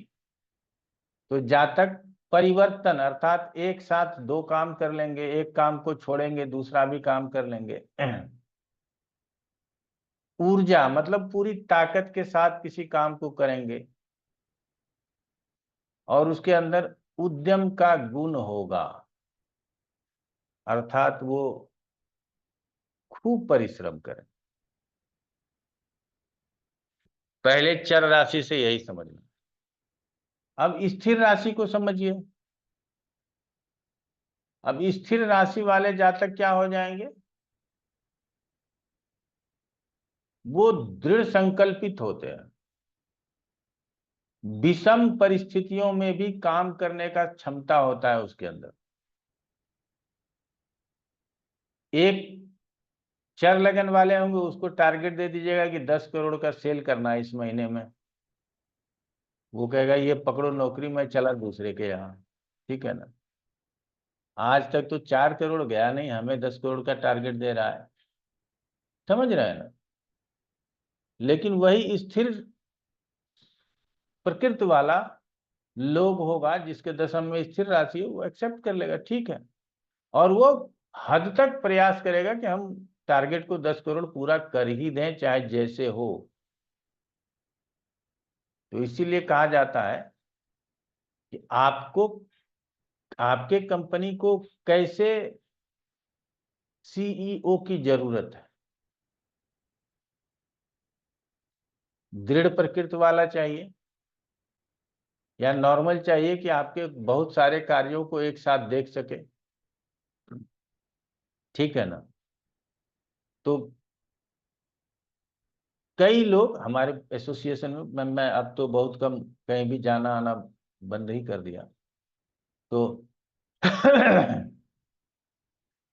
तो जातक परिवर्तन अर्थात एक साथ दो काम कर लेंगे, एक काम को छोड़ेंगे दूसरा भी काम कर लेंगे। ऊर्जा मतलब पूरी ताकत के साथ किसी काम को करेंगे और उसके अंदर उद्यम का गुण होगा, अर्थात वो खूब परिश्रम करें। पहले चर राशि से यही समझना। अब स्थिर राशि को समझिए। अब स्थिर राशि वाले जातक क्या हो जाएंगे? वो दृढ़ संकल्पित होते हैं, विषम परिस्थितियों में भी काम करने का क्षमता होता है उसके अंदर। एक चर लगन वाले होंगे, उसको टारगेट दे दीजिएगा कि 10 करोड़ का सेल करना है इस महीने में, वो कहेगा ये पकड़ो नौकरी, मैं चला दूसरे के यहाँ। ठीक है ना, आज तक तो 4 करोड़ गया नहीं, हमें 10 करोड़ का टारगेट दे रहा है। समझ रहे हैं ना? लेकिन वही स्थिर प्रकृति वाला लोग होगा जिसके दशम में स्थिर राशि है, वो एक्सेप्ट कर लेगा, ठीक है, और वो हद तक प्रयास करेगा कि हम टारगेट को 10 करोड़ पूरा कर ही दें चाहे जैसे हो। तो इसीलिए कहा जाता है कि आपको आपके कंपनी को कैसे सीईओ की जरूरत है। दृढ़ प्रकृति वाला चाहिए या नॉर्मल चाहिए कि आपके बहुत सारे कार्यों को एक साथ देख सके। ठीक है ना? तो कई लोग हमारे एसोसिएशन में, मैं अब तो बहुत कम कहीं भी जाना आना बंद ही कर दिया, तो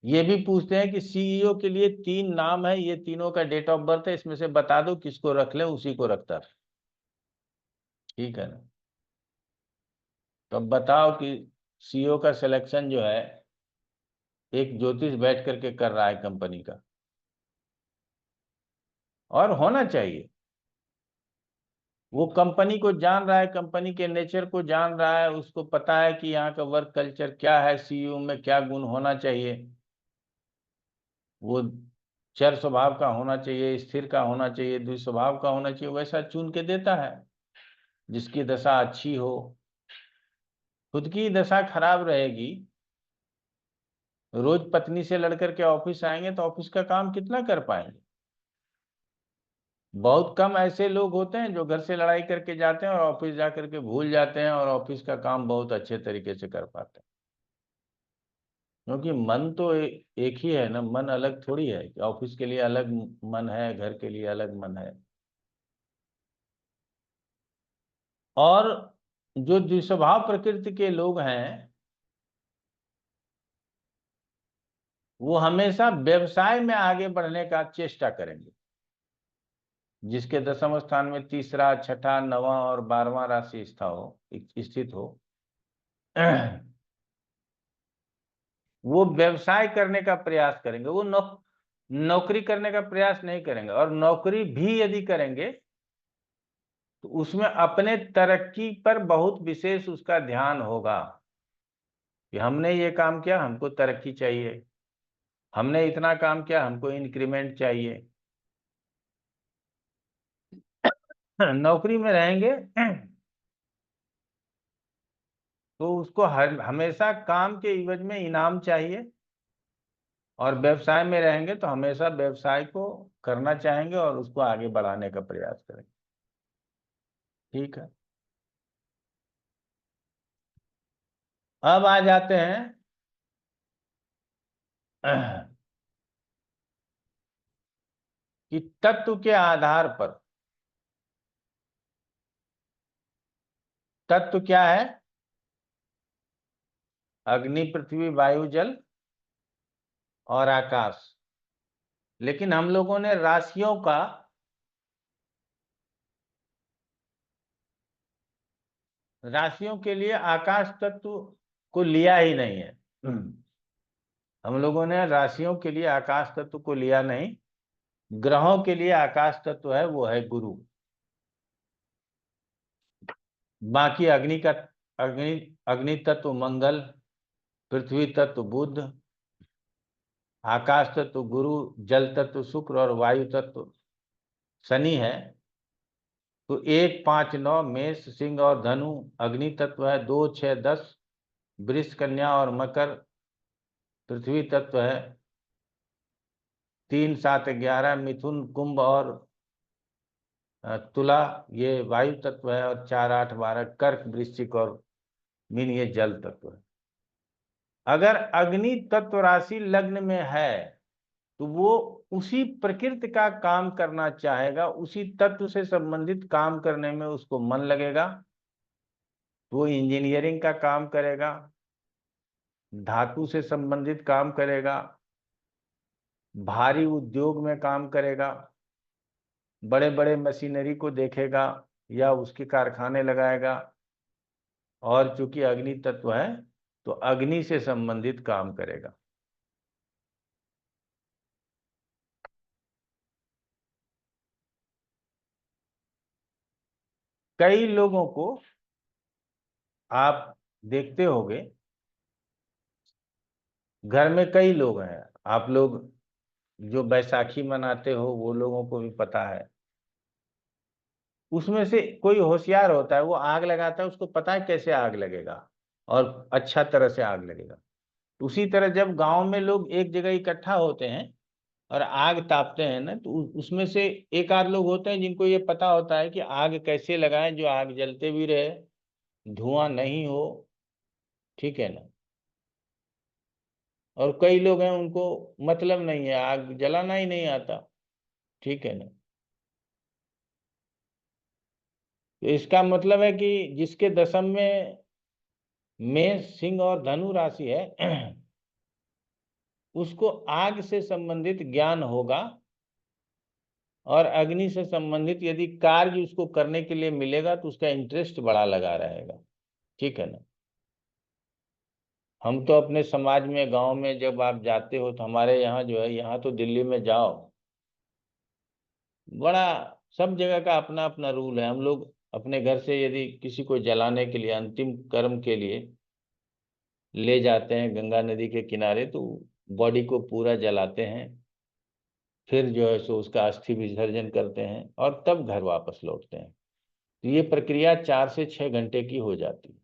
ये भी पूछते हैं कि सीईओ के लिए 3 नाम है, ये तीनों का डेट ऑफ बर्थ है, इसमें से बता दो किसको रख ले, उसी को रखता है। ठीक है ना? तो अब बताओ कि सीईओ का सिलेक्शन जो है एक ज्योतिष बैठ करके कर रहा है कंपनी का, और होना चाहिए। वो कंपनी को जान रहा है, कंपनी के नेचर को जान रहा है, उसको पता है कि यहाँ का वर्क कल्चर क्या है, सीईओ में क्या गुण होना चाहिए। वो चर स्वभाव का होना चाहिए, स्थिर का होना चाहिए, द्विस्वभाव का होना चाहिए, वैसा चुन के देता है जिसकी दशा अच्छी हो। खुद की दशा खराब रहेगी, रोज पत्नी से लड़कर के ऑफिस आएंगे तो ऑफिस का काम कितना कर पाएंगे? बहुत कम ऐसे लोग होते हैं जो घर से लड़ाई करके जाते हैं और ऑफिस जाकर के भूल जाते हैं और ऑफिस का काम बहुत अच्छे तरीके से कर पाते हैं। क्योंकि मन तो एक ही है ना, मन अलग थोड़ी है कि ऑफिस के लिए अलग मन है, घर के लिए अलग मन है। और जो द्विस्वभाव प्रकृति के लोग हैं वो हमेशा व्यवसाय में आगे बढ़ने का चेष्टा करेंगे। जिसके दशम स्थान में तीसरा, छठा, नवा और 12वां राशि स्थित हो वो व्यवसाय करने का प्रयास करेंगे, वो नौकरी करने का प्रयास नहीं करेंगे। और नौकरी भी यदि करेंगे तो उसमें अपने तरक्की पर बहुत विशेष उसका ध्यान होगा कि हमने ये काम किया, हमको तरक्की चाहिए, हमने इतना काम किया, हमको इंक्रीमेंट चाहिए। नौकरी में रहेंगे तो उसको हमेशा काम के इवज में इनाम चाहिए, और व्यवसाय में रहेंगे तो हमेशा व्यवसाय को करना चाहेंगे और उसको आगे बढ़ाने का प्रयास करेंगे। ठीक है, अब आ जाते हैं कि तत्व के आधार पर, तत्व क्या है? अग्नि, पृथ्वी, वायु, जल और आकाश। लेकिन हम लोगों ने राशियों के लिए आकाश तत्व को लिया ही नहीं है। हम लोगों ने राशियों के लिए आकाश तत्व को लिया नहीं। ग्रहों के लिए आकाश तत्व है, वो है गुरु। बाकी अग्नि तत्व मंगल, पृथ्वी तत्व बुध, आकाश तत्व गुरु, जल तत्व शुक्र और वायु तत्व शनि है। तो 1, 5, 9 मेष, सिंह और धनु अग्नि तत्व है। 2, 6, 10 वृष, कन्या और मकर पृथ्वी तत्व है। 3, 7, 11 मिथुन, कुंभ और तुला ये वायु तत्व है। और 4, 8, 12 कर्क, वृश्चिक और मीन ये जल तत्व है। अगर अग्नि तत्व राशि लग्न में है तो वो उसी प्रकृति का काम करना चाहेगा, उसी तत्व से संबंधित काम करने में उसको मन लगेगा। वो इंजीनियरिंग का काम करेगा, धातु से संबंधित काम करेगा, भारी उद्योग में काम करेगा, बड़े बड़े मशीनरी को देखेगा या उसके कारखाने लगाएगा। और चूंकि अग्नि तत्व है तो अग्नि से संबंधित काम करेगा। कई लोगों को आप देखते होंगे, घर में कई लोग हैं, आप लोग जो बैसाखी मनाते हो वो लोगों को भी पता है। उसमें से कोई होशियार होता है, वो आग लगाता है, उसको पता है कैसे आग लगेगा और अच्छा तरह से आग लगेगा। उसी तरह जब गांव में लोग एक जगह इकट्ठा होते हैं और आग तापते हैं ना, तो उसमें से एक आध लोग होते हैं जिनको ये पता होता है कि आग कैसे लगाएं जो आग जलते भी रहे, धुआं नहीं हो। ठीक है ना। और कई लोग हैं उनको मतलब नहीं है, आग जलाना ही नहीं आता। ठीक है ना। तो इसका मतलब है कि जिसके दशम में मेष, सिंह और धनु राशि है उसको आग से संबंधित ज्ञान होगा, और अग्नि से संबंधित यदि कार्य उसको करने के लिए मिलेगा तो उसका इंटरेस्ट बड़ा लगा रहेगा। ठीक है ना। हम तो अपने समाज में, गांव में जब आप जाते हो तो हमारे यहाँ जो है, यहाँ तो दिल्ली में जाओ, बड़ा सब जगह का अपना अपना रूल है। हम लोग अपने घर से यदि किसी को जलाने के लिए, अंतिम कर्म के लिए ले जाते हैं गंगा नदी के किनारे, तो बॉडी को पूरा जलाते हैं, फिर जो है सो उसका अस्थि विसर्जन करते हैं और तब घर वापस लौटते हैं। तो ये प्रक्रिया 4 से 6 घंटे की हो जाती है।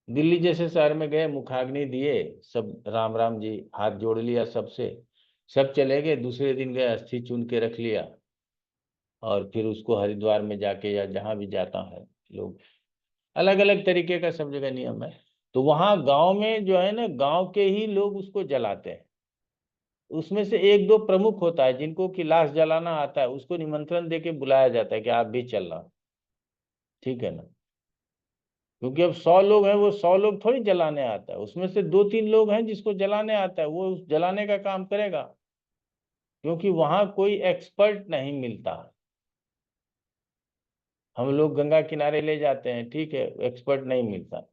दिल्ली जैसे शहर में गए, मुखाग्नि दिए, सब राम राम जी हाथ जोड़ लिया सबसे, सब चले गए। दूसरे दिन गए, अस्थि चुन के रख लिया और फिर उसको हरिद्वार में जाके या जहाँ भी जाता है लोग, अलग अलग तरीके का सब जगह नियम है। तो वहाँ गांव में जो है ना, गांव के ही लोग उसको जलाते हैं। उसमें से 1-2 प्रमुख होता है जिनको कि लाश जलाना आता है, उसको निमंत्रण देके बुलाया जाता है कि आप भी चलना। ठीक है ना। क्योंकि अब 100 लोग हैं, वो 100 लोग थोड़ी जलाने आता है, उसमें से 2-3 लोग हैं जिसको जलाने आता है, वो उस जलाने का काम करेगा। क्योंकि वहां कोई एक्सपर्ट नहीं मिलता। हम लोग गंगा किनारे ले जाते हैं, ठीक है, एक्सपर्ट नहीं मिलता।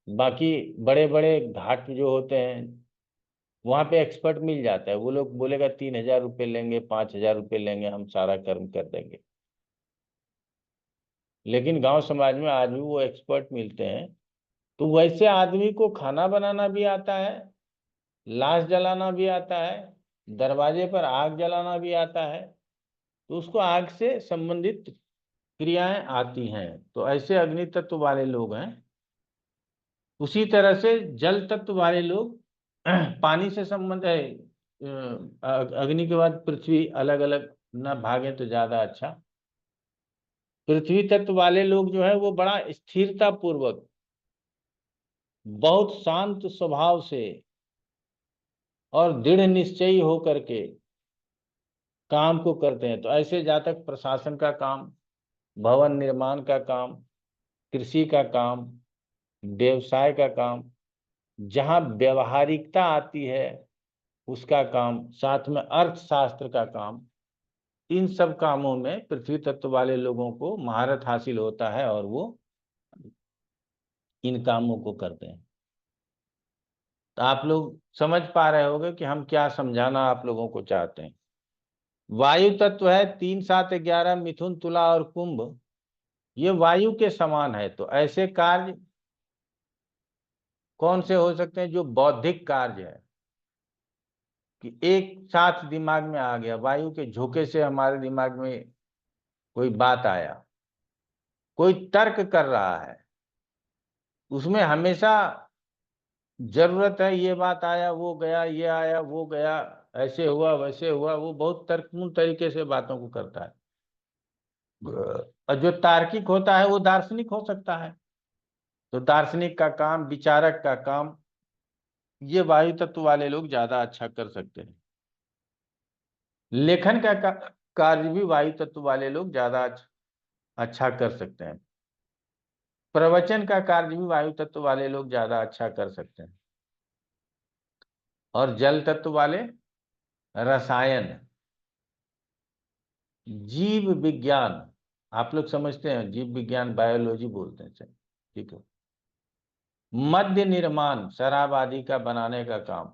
बाकी बड़े बड़े घाट जो होते हैं वहां पे एक्सपर्ट मिल जाता है, वो लोग बोलेगा 3,000 रुपये लेंगे, 5,000 रुपये लेंगे, हम सारा कर्म कर देंगे। लेकिन गांव समाज में आज भी वो एक्सपर्ट मिलते हैं। तो वैसे आदमी को खाना बनाना भी आता है, लाश जलाना भी आता है, दरवाजे पर आग जलाना भी आता है, तो उसको आग से संबंधित क्रियाएं आती हैं। तो ऐसे अग्नि तत्व वाले लोग हैं। उसी तरह से जल तत्व वाले लोग पानी से संबंध है। अग्नि के बाद पृथ्वी अलग अलग न भागे तो ज्यादा अच्छा। पृथ्वी तत्व वाले लोग जो है वो बड़ा स्थिरता पूर्वक, बहुत शांत स्वभाव से और दृढ़ निश्चयी होकर के काम को करते हैं। तो ऐसे जातक प्रशासन का काम, भवन निर्माण का काम, कृषि का काम, व्यवसाय का काम, जहां व्यवहारिकता आती है उसका काम, साथ में अर्थशास्त्र का काम, इन सब कामों में पृथ्वी तत्व वाले लोगों को महारत हासिल होता है और वो इन कामों को करते हैं। तो आप लोग समझ पा रहे होंगे कि हम क्या समझाना आप लोगों को चाहते हैं। वायु तत्व है 3, 7, 11 मिथुन, तुला और कुंभ, ये वायु के समान है। तो ऐसे कार्य कौन से हो सकते हैं जो बौद्धिक कार्य है, कि एक साथ दिमाग में आ गया, वायु के झोंके से हमारे दिमाग में कोई बात आया, कोई तर्क कर रहा है, उसमें हमेशा जरूरत है, ये बात आया, वो गया, ये आया, वो गया, ऐसे हुआ, वैसे हुआ, वो बहुत तर्कपूर्ण तरीके से बातों को करता है। और जो तार्किक होता है वो दार्शनिक हो सकता है। तो दार्शनिक का काम, विचारक का काम, ये वायु तत्व वाले लोग ज्यादा अच्छा कर सकते हैं। लेखन का कार्य भी वायु तत्व वाले लोग ज्यादा अच्छा कर सकते हैं। प्रवचन का कार्य भी वायु तत्व वाले लोग ज्यादा अच्छा कर सकते हैं। और जल तत्व वाले रसायन, जीव विज्ञान, आप लोग समझते हैं जीव विज्ञान, बायोलॉजी बोलते हैं, ठीक है। मद्य निर्माण, शराब आदि का बनाने का काम,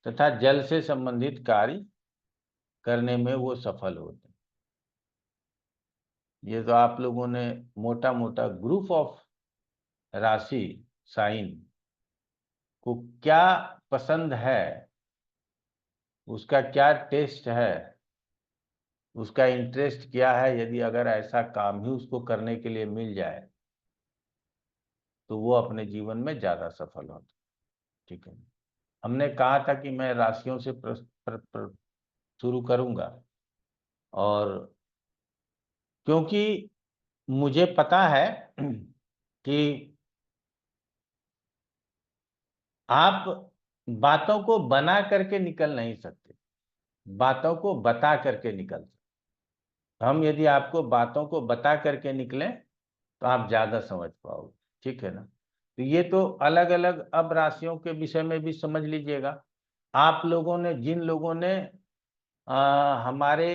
तथा जल से संबंधित कार्य करने में वो सफल होते हैं। ये तो आप लोगों ने मोटा मोटा ग्रुप ऑफ राशि साइन को क्या पसंद है, उसका क्या टेस्ट है, उसका इंटरेस्ट क्या है, यदि अगर ऐसा काम ही उसको करने के लिए मिल जाए तो वो अपने जीवन में ज्यादा सफल होता। ठीक है, हमने कहा था कि मैं राशियों से शुरू करूंगा, और क्योंकि मुझे पता है कि आप बातों को बना करके निकल नहीं सकते, बातों को बता करके निकल सकते। हम यदि आपको बातों को बता करके निकलें तो आप ज्यादा समझ पाओगे, ठीक है ना। तो ये तो अलग अलग अब राशियों के विषय में भी समझ लीजिएगा। आप लोगों ने, जिन लोगों ने हमारे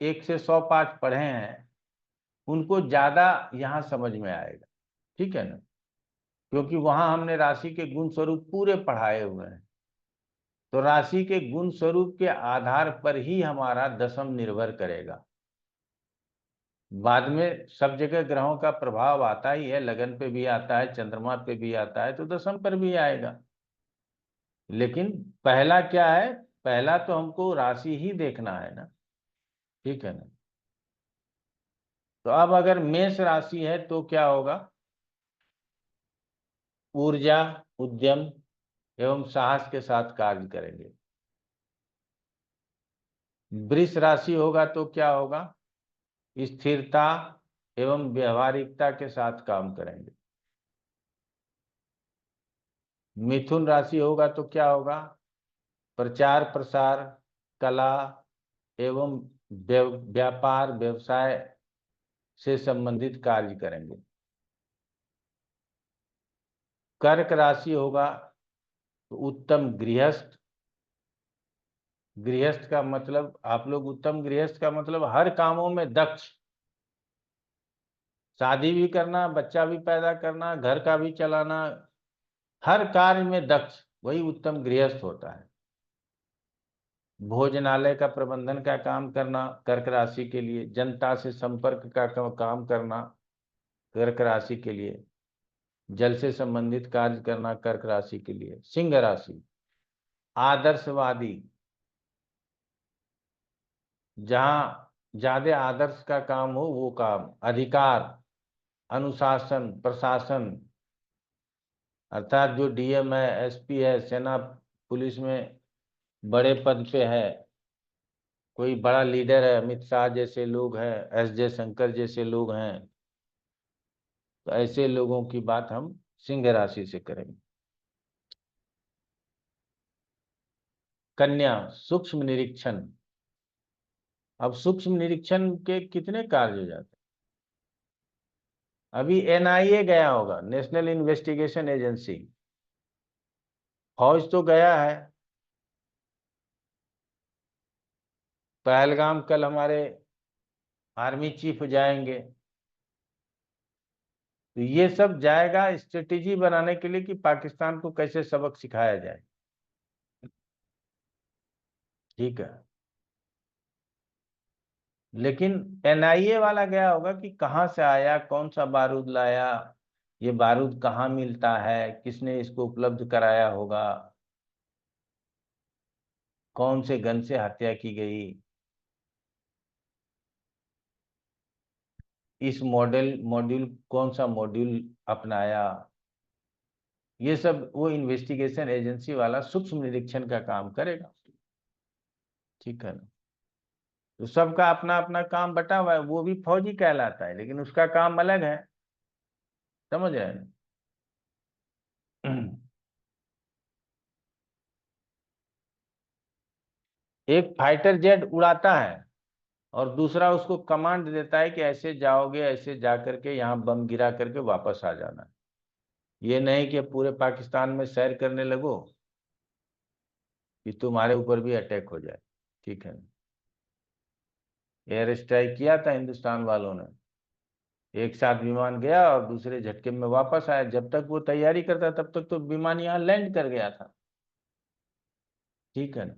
1 से 100 पाठ पढ़े हैं, उनको ज्यादा यहाँ समझ में आएगा, ठीक है ना, क्योंकि वहां हमने राशि के गुण स्वरूप पूरे पढ़ाए हुए हैं। तो राशि के गुण स्वरूप के आधार पर ही हमारा दशम निर्भर करेगा। बाद में सब जगह ग्रहों का प्रभाव आता ही है, लगन पे भी आता है, चंद्रमा पे भी आता है, तो दशम पर भी आएगा। लेकिन पहला क्या है, पहला तो हमको राशि ही देखना है ना, ठीक है ना। तो अब अगर मेष राशि है तो क्या होगा, ऊर्जा, उद्यम एवं साहस के साथ कार्य करेंगे। वृष राशि होगा तो क्या होगा, स्थिरता एवं व्यवहारिकता के साथ काम करेंगे। मिथुन राशि होगा तो क्या होगा, प्रचार प्रसार, कला एवं व्यापार व्यवसाय से संबंधित कार्य करेंगे। कर्क राशि होगा तो उत्तम गृहस्थ, गृहस्थ का मतलब आप लोग, उत्तम गृहस्थ का मतलब हर कामों में दक्ष, शादी भी करना, बच्चा भी पैदा करना, घर का भी चलाना, हर कार्य में दक्ष, वही उत्तम गृहस्थ होता है। भोजनालय का प्रबंधन का काम करना कर्क राशि के लिए, जनता से संपर्क का काम करना कर्क राशि के लिए, जल से संबंधित कार्य करना कर्क राशि के लिए। सिंह राशि आदर्शवादी, जहां ज्यादा आदर्श का काम हो वो काम, अधिकार, अनुशासन, प्रशासन, अर्थात जो डीएम है, एसपी है, सेना पुलिस में बड़े पद पे है, कोई बड़ा लीडर है, अमित शाह जैसे लोग हैं, एस जयशंकर जैसे लोग हैं, तो ऐसे लोगों की बात हम सिंह राशि से करेंगे। कन्या सूक्ष्म निरीक्षण। अब सूक्ष्म निरीक्षण के कितने कार्य हो जाते हैं। अभी एनआईए गया होगा, नेशनल इन्वेस्टिगेशन एजेंसी, फौज तो गया है, पहलगाम कल हमारे आर्मी चीफ जाएंगे, तो ये सब जाएगा स्ट्रेटेजी बनाने के लिए कि पाकिस्तान को कैसे सबक सिखाया जाए। ठीक है, लेकिन एनआईए वाला गया होगा कि कहां से आया, कौन सा बारूद लाया, ये बारूद कहाँ मिलता है, किसने इसको उपलब्ध कराया होगा, कौन से गन से हत्या की गई, इस मॉड्यूल कौन सा मॉड्यूल अपनाया, ये सब वो इन्वेस्टिगेशन एजेंसी वाला सूक्ष्म निरीक्षण का काम करेगा। ठीक है ना, तो सबका अपना अपना काम बटा हुआ है, वो भी फौजी कहलाता है लेकिन उसका काम अलग है, समझ रहे हैं। एक फाइटर जेट उड़ाता है और दूसरा उसको कमांड देता है कि ऐसे जाओगे, ऐसे जा करके यहाँ बम गिरा करके वापस आ जाना है। ये नहीं कि पूरे पाकिस्तान में सैर करने लगो कि तुम्हारे ऊपर भी अटैक हो जाए। ठीक है, एयर स्ट्राइक किया था हिंदुस्तान वालों ने, एक साथ विमान गया और दूसरे झटके में वापस आया। जब तक वो तैयारी करता तब तक तो विमान यहाँ लैंड कर गया था। ठीक है ना,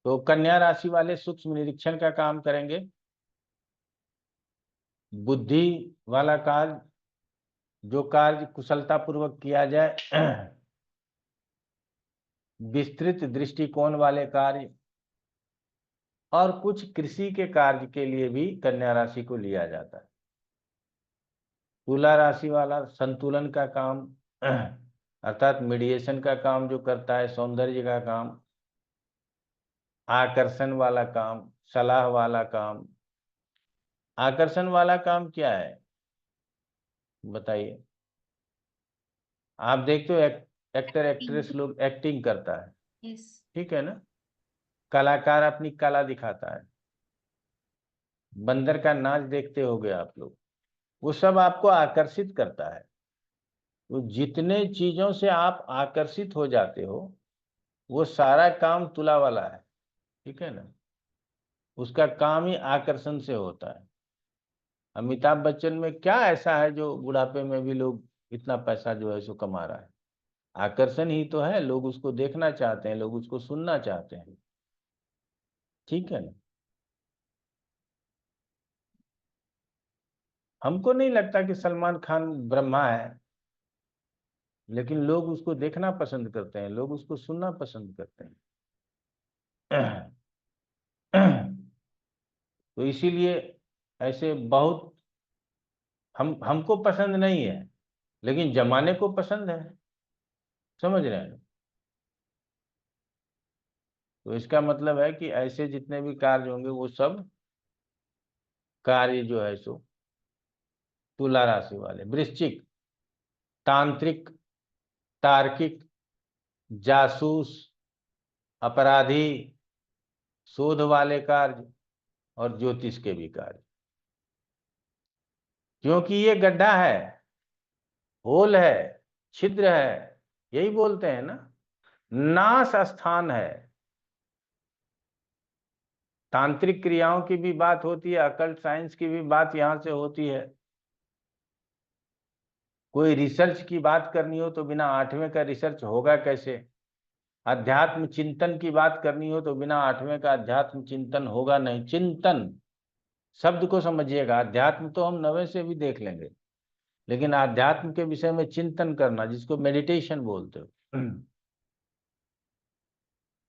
तो कन्या राशि वाले सूक्ष्म निरीक्षण का काम करेंगे। बुद्धि वाला कार्य, जो कार्य कुशलता पूर्वक किया जाए, विस्तृत दृष्टिकोण वाले कार्य, और कुछ कृषि के कार्य के लिए भी कन्या राशि को लिया जाता है। तुला राशि वाला संतुलन का काम, अर्थात मीडिएशन का काम जो करता है, सौंदर्य का काम, आकर्षण वाला काम, सलाह वाला काम। आकर्षण वाला काम क्या है बताइए। आप देखते हो एक्टर एक्ट्रेस लोग एक्टिंग करता है, यस। ठीक है ना, कलाकार अपनी कला दिखाता है, बंदर का नाच देखते होगे आप लोग, वो सब आपको आकर्षित करता है। तो जितने चीजों से आप आकर्षित हो जाते हो वो सारा काम तुला वाला है। ठीक है ना, उसका काम ही आकर्षण से होता है। अमिताभ बच्चन में क्या ऐसा है जो बुढ़ापे में भी लोग इतना पैसा जो है सो कमा रहा है? आकर्षण ही तो है, लोग उसको देखना चाहते हैं, लोग उसको सुनना चाहते हैं। ठीक है ना, हमको नहीं लगता कि सलमान खान ब्रह्मा है, लेकिन लोग उसको देखना पसंद करते हैं, लोग उसको सुनना पसंद करते हैं। तो इसीलिए ऐसे बहुत हमको पसंद नहीं है लेकिन जमाने को पसंद है, समझ रहे हैं। तो इसका मतलब है कि ऐसे जितने भी कार्य होंगे वो सब कार्य जो है सो तुला राशि वाले। वृश्चिक तांत्रिक, तार्किक, जासूस, अपराधी, शोध वाले कार्य और ज्योतिष के भी कार्य, क्योंकि ये गड्ढा है, होल है, छिद्र है, यही बोलते हैं ना, नाश स्थान है। तांत्रिक क्रियाओं की भी बात होती है, अकल्ट साइंस की भी बात यहाँ से होती है। कोई रिसर्च की बात करनी हो तो बिना 8वें का रिसर्च होगा कैसे? अध्यात्म चिंतन की बात करनी हो तो बिना 8वें का अध्यात्म चिंतन होगा नहीं। चिंतन शब्द को समझिएगा, अध्यात्म तो हम 9वें से भी देख लेंगे, लेकिन अध्यात्म के विषय में चिंतन करना, जिसको मेडिटेशन बोलते हो,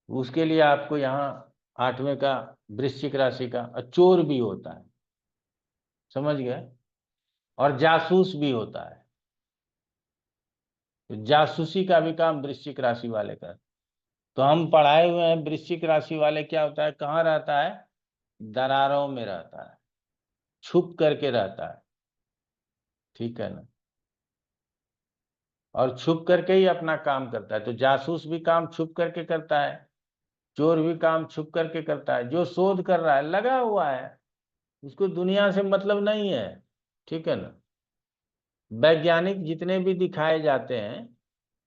उसके लिए आपको यहाँ 8वें का वृश्चिक राशि का चोर भी होता है, समझ गए, और जासूस भी होता है। तो जासूसी का भी काम वृश्चिक राशि वाले का। तो हम पढ़ाए हुए हैं वृश्चिक राशि वाले क्या होता है, कहाँ रहता है? दरारों में रहता है, छुप करके रहता है, ठीक है ना, और छुप करके ही अपना काम करता है। तो जासूस भी काम छुप करके करता है, चोर भी काम छुप करके करता है। जो शोध कर रहा है लगा हुआ है, उसको दुनिया से मतलब नहीं है, ठीक है ना। वैज्ञानिक जितने भी दिखाए जाते हैं,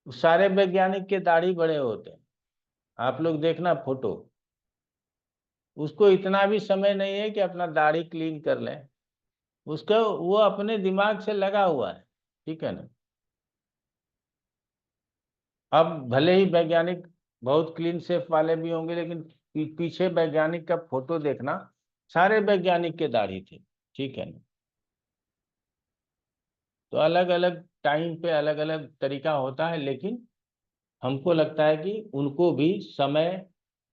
सारे वैज्ञानिक के दाढ़ी बड़े होते हैं। आप लोग देखना फोटो, उसको इतना भी समय नहीं है कि अपना दाढ़ी क्लीन कर ले, उसका वो अपने दिमाग से लगा हुआ है, ठीक है ना। अब भले ही वैज्ञानिक बहुत क्लीन शेफ वाले भी होंगे, लेकिन पीछे वैज्ञानिक का फोटो देखना, सारे वैज्ञानिक के दाढ़ी थे, ठीक है ना। तो अलग अलग टाइम पे अलग अलग तरीका होता है, लेकिन हमको लगता है कि उनको भी समय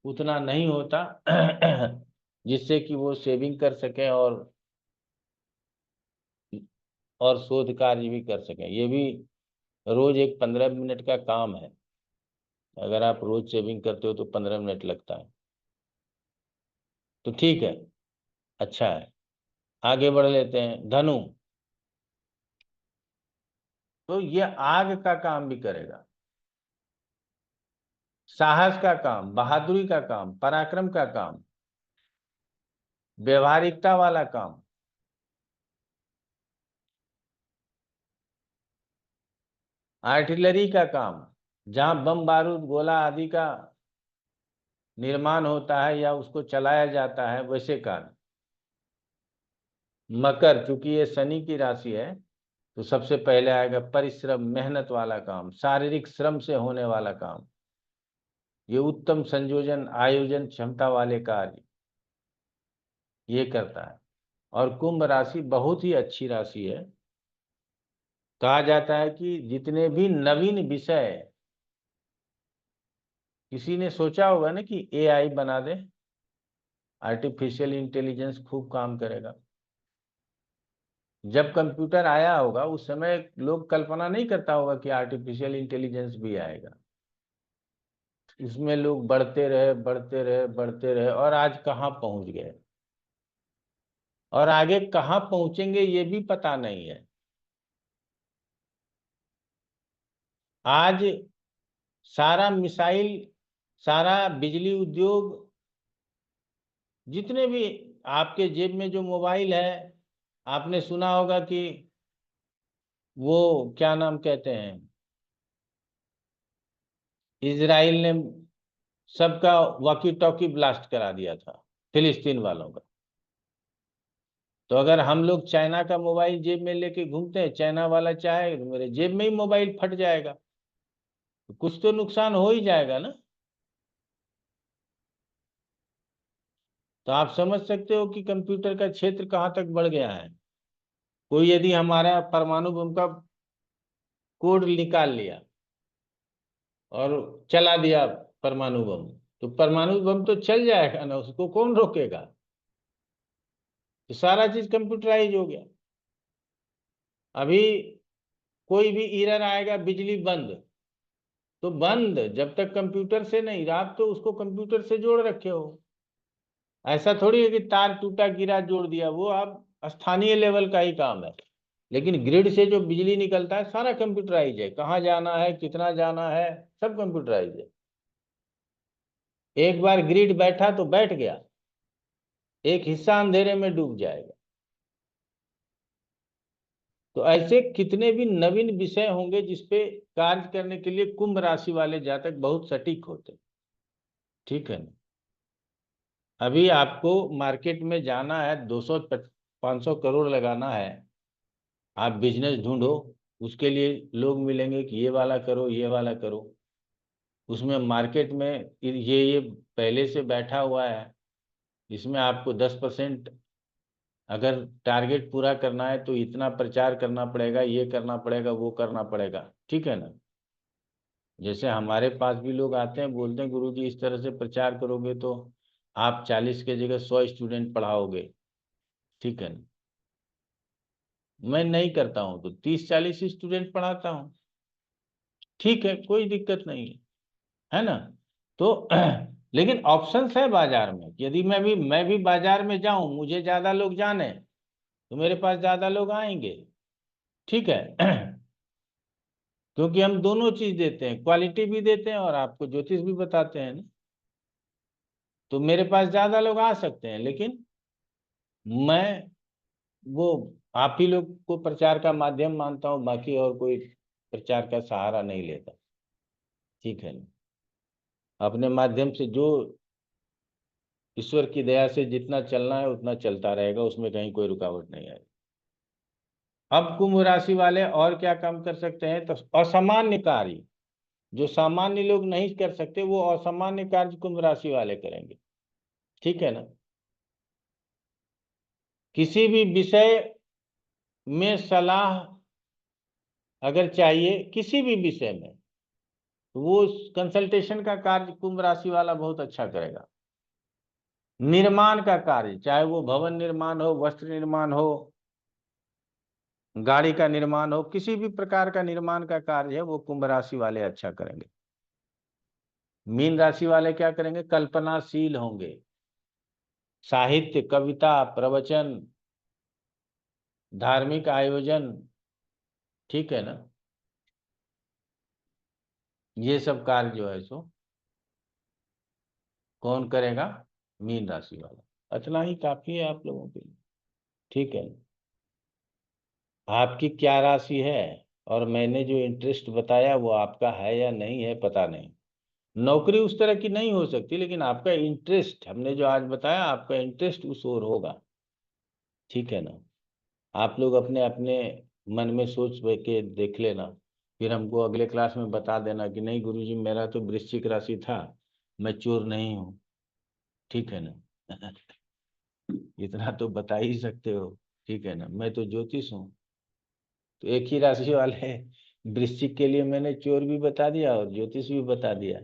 उतना नहीं होता जिससे कि वो सेविंग कर सकें और शोध कार्य भी कर सकें। ये भी रोज एक 15 मिनट का काम है। अगर आप रोज सेविंग करते हो तो 15 मिनट लगता है। तो ठीक है, अच्छा है, आगे बढ़ लेते हैं। धनु, तो ये आग का काम भी करेगा, साहस का काम, बहादुरी का काम, पराक्रम का काम, व्यवहारिकता वाला काम, आर्टिलरी का काम, जहां बम बारूद गोला आदि का निर्माण होता है या उसको चलाया जाता है, वैसे काम। मकर, चूंकि ये शनि की राशि है, तो सबसे पहले आएगा परिश्रम, मेहनत वाला काम, शारीरिक श्रम से होने वाला काम, ये उत्तम संयोजन आयोजन क्षमता वाले कार्य ये करता है। और कुंभ राशि बहुत ही अच्छी राशि है। कहा जाता है कि जितने भी नवीन विषय, किसी ने सोचा होगा ना कि एआई बना दे, आर्टिफिशियल इंटेलिजेंस खूब काम करेगा। जब कंप्यूटर आया होगा उस समय लोग कल्पना नहीं करता होगा कि आर्टिफिशियल इंटेलिजेंस भी आएगा। इसमें लोग बढ़ते रहे बढ़ते रहे बढ़ते रहे, और आज कहाँ पहुंच गए, और आगे कहाँ पहुंचेंगे ये भी पता नहीं है। आज सारा मिसाइल, सारा बिजली उद्योग, जितने भी आपके जेब में जो मोबाइल है, आपने सुना होगा कि वो क्या नाम कहते हैं, इजराइल ने सबका वॉकी टॉकी ब्लास्ट करा दिया था फिलिस्तीन वालों का। तो अगर हम लोग चाइना का मोबाइल जेब में लेके घूमते हैं, चाइना वाला चाहे तो मेरे जेब में ही मोबाइल फट जाएगा, तो कुछ तो नुकसान हो ही जाएगा ना। तो आप समझ सकते हो कि कंप्यूटर का क्षेत्र कहाँ तक बढ़ गया है। कोई यदि हमारा परमाणु बम का कोड निकाल लिया और चला दिया परमाणु बम, तो परमाणु बम तो चल जाएगा ना, उसको कौन रोकेगा। तो सारा चीज कंप्यूटराइज हो गया। अभी कोई भी एरर आएगा, बिजली बंद, तो बंद जब तक कंप्यूटर से नहीं, आप तो उसको कंप्यूटर से जोड़ रखे हो। ऐसा थोड़ी है कि तार टूटा गिरा जोड़ दिया, वो आप स्थानीय लेवल का ही काम है। लेकिन ग्रिड से जो बिजली निकलता है सारा कंप्यूटराइज है, कहाँ जाना है कितना जाना है सब कंप्यूटराइज है। एक बार ग्रिड बैठा तो बैठ गया, एक हिस्सा अंधेरे में डूब जाएगा। तो ऐसे कितने भी नवीन विषय होंगे जिसपे कार्य करने के लिए कुंभ राशि वाले जातक बहुत सटीक होते, ठीक है ना। अभी आपको मार्केट में जाना है, 200-500 करोड़ लगाना है, आप बिजनेस ढूंढो, उसके लिए लोग मिलेंगे कि ये वाला करो, ये वाला करो। उसमें मार्केट में ये पहले से बैठा हुआ है, इसमें आपको 10% अगर टारगेट पूरा करना है तो इतना प्रचार करना पड़ेगा, ये करना पड़ेगा, वो करना पड़ेगा, ठीक है ना। जैसे हमारे पास भी लोग आते हैं, बोलते हैं गुरुजी इस तरह से प्रचार करोगे तो आप 40 के जगह 100 स्टूडेंट पढ़ाओगे, ठीक है ना। मैं नहीं करता हूं तो 30-40 स्टूडेंट पढ़ाता हूं, ठीक है, कोई दिक्कत नहीं है ना। तो लेकिन ऑप्शंस है बाजार में, यदि मैं भी बाजार में जाऊं, मुझे ज्यादा लोग जाने तो मेरे पास ज्यादा लोग आएंगे, ठीक है। क्योंकि हम दोनों चीज देते हैं, क्वालिटी भी देते हैं और आपको ज्योतिष भी बताते हैं ना। तो मेरे पास ज्यादा लोग आ सकते हैं, लेकिन मैं वो आप ही लोग को प्रचार का माध्यम मानता हूं, बाकी और कोई प्रचार का सहारा नहीं लेता, ठीक है ना। अपने माध्यम से जो ईश्वर की दया से जितना चलना है उतना चलता रहेगा, उसमें कहीं कोई रुकावट नहीं आएगी। अब कुंभ राशि वाले और क्या काम कर सकते हैं, तो असामान्य कार्य जो सामान्य लोग नहीं कर सकते, वो असामान्य कार्य कुंभ राशि वाले करेंगे, ठीक है ना। किसी भी विषय में सलाह अगर चाहिए, किसी भी विषय में, तो वो कंसल्टेशन का कार्य कुंभ राशि वाला बहुत अच्छा करेगा। निर्माण का कार्य, चाहे वो भवन निर्माण हो, वस्त्र निर्माण हो, गाड़ी का निर्माण हो, किसी भी प्रकार का निर्माण का कार्य है वो कुंभ राशि वाले अच्छा करेंगे। मीन राशि वाले क्या करेंगे, कल्पनाशील होंगे, साहित्य, कविता, प्रवचन, धार्मिक आयोजन, ठीक है ना, ये सब कार्य जो है सो कौन करेगा, मीन राशि वाला। इतना ही काफी है आप लोगों के लिए, ठीक है। आपकी क्या राशि है और मैंने जो इंटरेस्ट बताया वो आपका है या नहीं है पता नहीं। नौकरी उस तरह की नहीं हो सकती, लेकिन आपका इंटरेस्ट, हमने जो आज बताया, आपका इंटरेस्ट उस ओर होगा, ठीक है ना। आप लोग अपने अपने मन में सोच के देख लेना, फिर हमको अगले क्लास में बता देना कि नहीं गुरुजी मेरा तो वृश्चिक राशि था, मैं चोर नहीं हूँ, ठीक है ना। इतना तो बता ही सकते हो, ठीक है ना, मैं तो ज्योतिष हूँ। तो एक ही राशि वाले वृश्चिक के लिए मैंने चोर भी बता दिया और ज्योतिष भी बता दिया,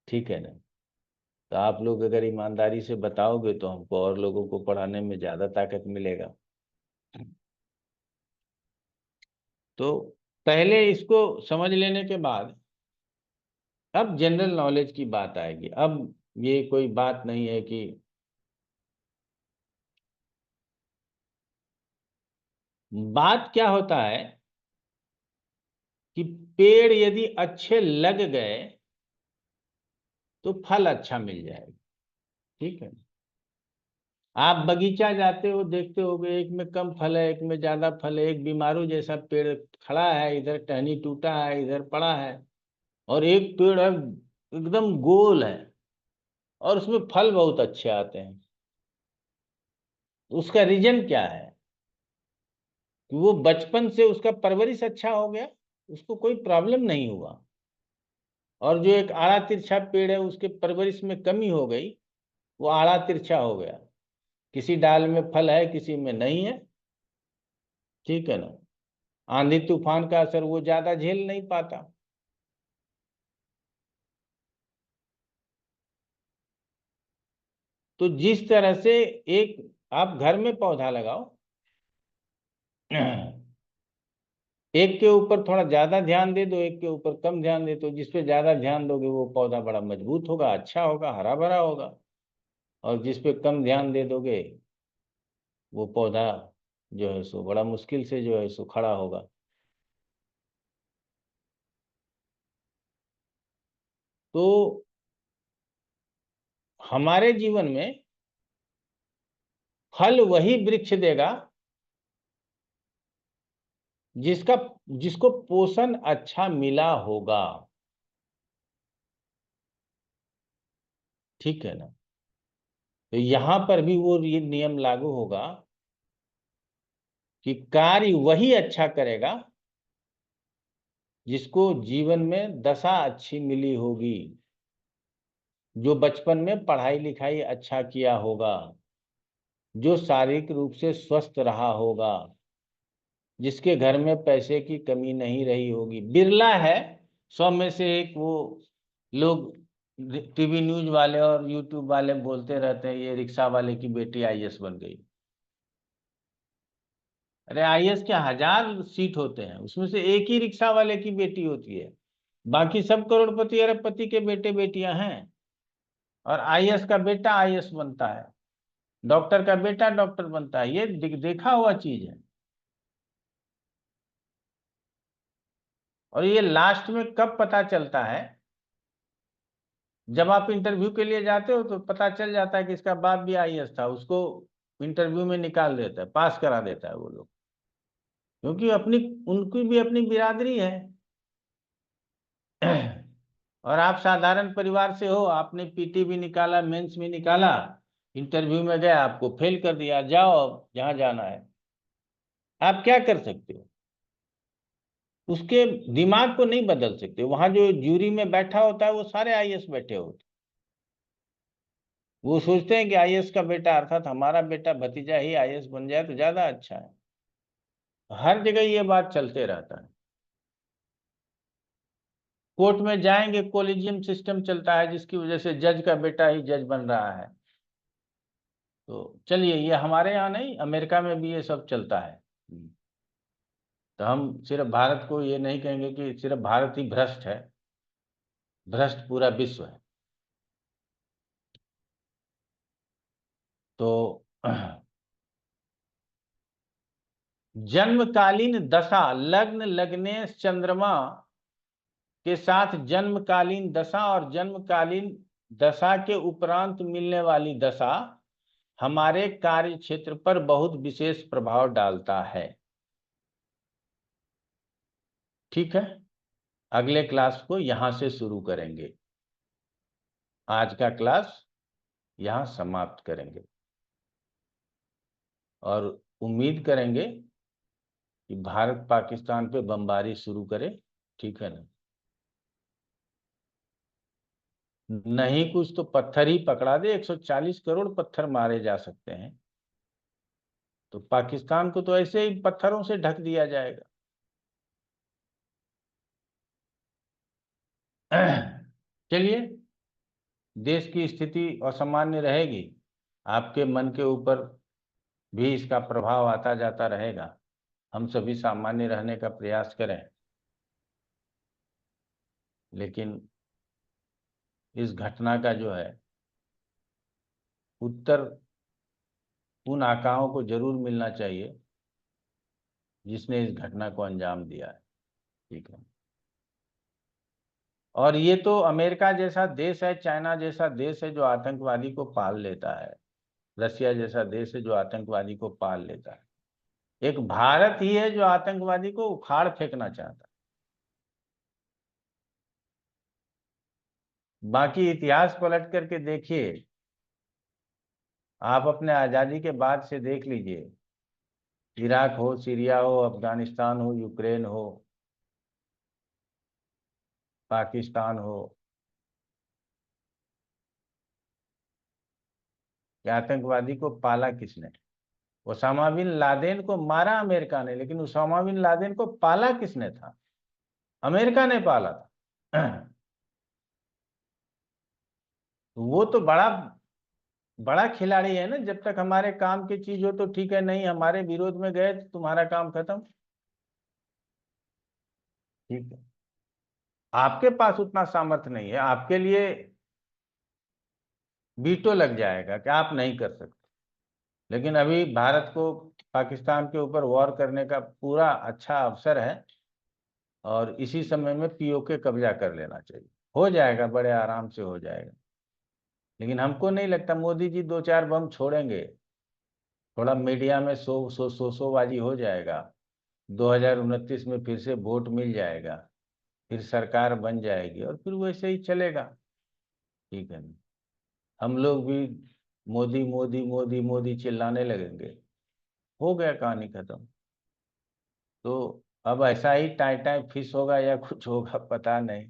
ठीक है ना। तो आप लोग अगर ईमानदारी से बताओगे तो हमको और लोगों को पढ़ाने में ज्यादा ताकत मिलेगा। तो पहले इसको समझ लेने के बाद अब जनरल नॉलेज की बात आएगी। अब ये कोई बात नहीं है कि बात क्या होता है कि पेड़ यदि अच्छे लग गए तो फल अच्छा मिल जाएगा, ठीक है। आप बगीचा जाते हो, देखते होगे एक में कम फल है, एक में ज्यादा फल है, एक बीमारू जैसा पेड़ खड़ा है, इधर टहनी टूटा है, इधर पड़ा है, और एक पेड़ है एकदम गोल है और उसमें फल बहुत अच्छे आते हैं। उसका रीजन क्या है कि वो बचपन से उसका परवरिश अच्छा हो गया, उसको कोई प्रॉब्लम नहीं हुआ। और जो एक आड़ा तिरछा पेड़ है उसके परवरिश में कमी हो गई, वो आड़ा तिरछा हो गया, किसी डाल में फल है किसी में नहीं है, ठीक है ना। आंधी तूफान का असर वो ज्यादा झेल नहीं पाता। तो जिस तरह से एक आप घर में पौधा लगाओ, एक के ऊपर थोड़ा ज्यादा ध्यान दे दो, एक के ऊपर कम ध्यान दे दो, जिस पे ज्यादा ध्यान दोगे वो पौधा बड़ा मजबूत होगा, अच्छा होगा, हरा भरा होगा, और जिस पे कम ध्यान दे दोगे वो पौधा जो है सो बड़ा मुश्किल से जो है सो खड़ा होगा। तो हमारे जीवन में फल वही वृक्ष देगा जिसको पोषण अच्छा मिला होगा, ठीक है ना। तो यहां पर भी वो ये नियम लागू होगा कि कार्य वही अच्छा करेगा जिसको जीवन में दशा अच्छी मिली होगी, जो बचपन में पढ़ाई लिखाई अच्छा किया होगा, जो शारीरिक रूप से स्वस्थ रहा होगा, जिसके घर में पैसे की कमी नहीं रही होगी। बिरला है 100 में से एक वो लोग टीवी न्यूज वाले और यूट्यूब वाले बोलते रहते हैं ये रिक्शा वाले की बेटी आईएएस बन गई। अरे आईएएस के 1000 सीट होते हैं, उसमें से एक ही रिक्शा वाले की बेटी होती है, बाकी सब करोड़पति अरबपति के बेटे बेटियां हैं। और आईएएस का बेटा आईएएस बनता है, डॉक्टर का बेटा डॉक्टर बनता है। ये देखा हुआ चीज है। और ये लास्ट में कब पता चलता है? जब आप इंटरव्यू के लिए जाते हो तो पता चल जाता है कि इसका बाप भी आईएएस था, उसको इंटरव्यू में निकाल देता है, पास करा देता है वो लोग, क्योंकि उनकी भी अपनी बिरादरी है। और आप साधारण परिवार से हो, आपने पीटी भी निकाला, मेंस भी निकाला, इंटरव्यू में गए, आपको फेल कर दिया, जाओ अब जहां जाना है। आप क्या कर सकते हो? उसके दिमाग को नहीं बदल सकते। वहां जो जूरी में बैठा होता है वो सारे आईएएस बैठे होते, वो सोचते हैं कि आईएएस का बेटा अर्थात हमारा बेटा भतीजा ही आईएएस बन जाए तो ज्यादा अच्छा है। हर जगह ये बात चलते रहता है। कोर्ट में जाएंगे, कोलिजियम सिस्टम चलता है, जिसकी वजह से जज का बेटा ही जज बन रहा है। तो चलिए, ये हमारे यहाँ नहीं, अमेरिका में भी ये सब चलता है। तो हम सिर्फ भारत को ये नहीं कहेंगे कि सिर्फ भारत ही भ्रष्ट है, भ्रष्ट पूरा विश्व है। तो जन्मकालीन दशा, लग्न लग्नेश चंद्रमा के साथ जन्मकालीन दशा और जन्मकालीन दशा के उपरांत मिलने वाली दशा हमारे कार्य क्षेत्र पर बहुत विशेष प्रभाव डालता है। ठीक है, अगले क्लास को यहां से शुरू करेंगे। आज का क्लास यहां समाप्त करेंगे और उम्मीद करेंगे कि भारत पाकिस्तान पे बमबारी शुरू करे। ठीक है ना? नहीं कुछ तो पत्थर ही पकड़ा दे। 140 करोड़ पत्थर मारे जा सकते हैं, तो पाकिस्तान को तो ऐसे ही पत्थरों से ढक दिया जाएगा। चलिए, देश की स्थिति असामान्य रहेगी, आपके मन के ऊपर भी इसका प्रभाव आता जाता रहेगा। हम सभी सामान्य रहने का प्रयास करें, लेकिन इस घटना का जो है उत्तर उन आकाओं को जरूर मिलना चाहिए जिसने इस घटना को अंजाम दिया है। ठीक है, और ये तो अमेरिका जैसा देश है, चाइना जैसा देश है जो आतंकवादी को पाल लेता है, रसिया जैसा देश है जो आतंकवादी को पाल लेता है। एक भारत ही है जो आतंकवादी को उखाड़ फेंकना चाहता है। बाकी इतिहास पलट करके देखिए, आप अपने आजादी के बाद से देख लीजिए, इराक हो, सीरिया हो, अफगानिस्तान हो, यूक्रेन हो, पाकिस्तान हो, कि आतंकवादी को पाला किसने? ओसामा बिन लादेन को मारा अमेरिका ने, लेकिन ओसामा बिन लादेन को पाला किसने था? अमेरिका ने पाला था। वो तो बड़ा बड़ा खिलाड़ी है ना। जब तक हमारे काम की चीज हो तो ठीक है, नहीं हमारे विरोध में गए तो तुम्हारा काम खत्म। ठीक है, आपके पास उतना सामर्थ्य नहीं है, आपके लिए वीटो लग जाएगा कि आप नहीं कर सकते। लेकिन अभी भारत को पाकिस्तान के ऊपर वॉर करने का पूरा अच्छा अवसर है, और इसी समय में पीओके कब्जा कर लेना चाहिए। हो जाएगा, बड़े आराम से हो जाएगा। लेकिन हमको नहीं लगता मोदी जी 2-4 बम छोड़ेंगे, थोड़ा मीडिया में सोबाजी हो जाएगा, 2029 में फिर से वोट मिल जाएगा, फिर सरकार बन जाएगी और फिर वैसे ही चलेगा। ठीक है ना? हम लोग भी मोदी मोदी मोदी मोदी चिल्लाने लगेंगे, हो गया कहानी खत्म। तो अब ऐसा ही टाई टाई फिश होगा या कुछ होगा पता नहीं,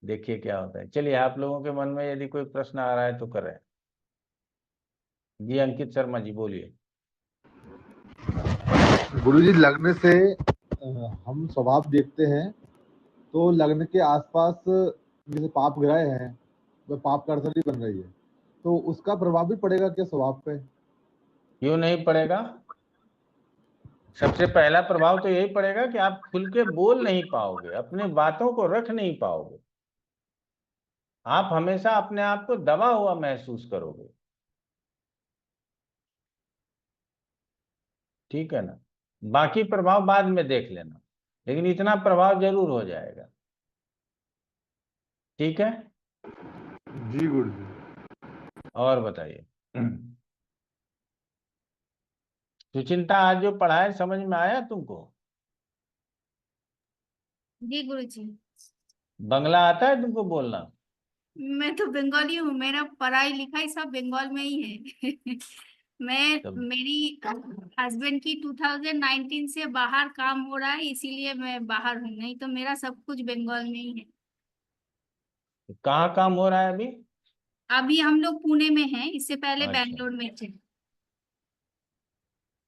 देखिए क्या होता है। चलिए, आप लोगों के मन में यदि कोई प्रश्न आ रहा है तो करें। जी अंकित शर्मा जी बोलिए। गुरुजी, लगने से हम स्वभाव देखते हैं, तो लग्न के आसपास जैसे पाप ग्रह है, वह पाप कर्षणी बन रही है, तो उसका प्रभाव भी पड़ेगा क्या स्वभाव पे? क्यों नहीं पड़ेगा? सबसे पहला प्रभाव तो यही पड़ेगा कि आप खुल के बोल नहीं पाओगे, अपनी बातों को रख नहीं पाओगे, आप हमेशा अपने आप को दबा हुआ महसूस करोगे। ठीक है ना? बाकी प्रभाव बाद में देख लेना, लेकिन इतना प्रभाव जरूर हो जाएगा। ठीक है जी गुरुजी। और बताइए। सुचिंता, आज जो पढ़ाया समझ में आया तुमको? जी गुरुजी। बंगला आता है तुमको बोलना? मैं तो बंगाली हूँ, मेरा पढ़ाई लिखाई सब बंगाल में ही है। तब मेरी हस्बैंड की 2019 से बाहर काम हो रहा है, इसीलिए मैं बाहर हूँ, नहीं तो मेरा सब कुछ बंगाल में ही है। कहाँ काम हो रहा है अभी? अभी हम लोग पुणे में हैं, इससे पहले अच्छा, बैंगलोर में थे।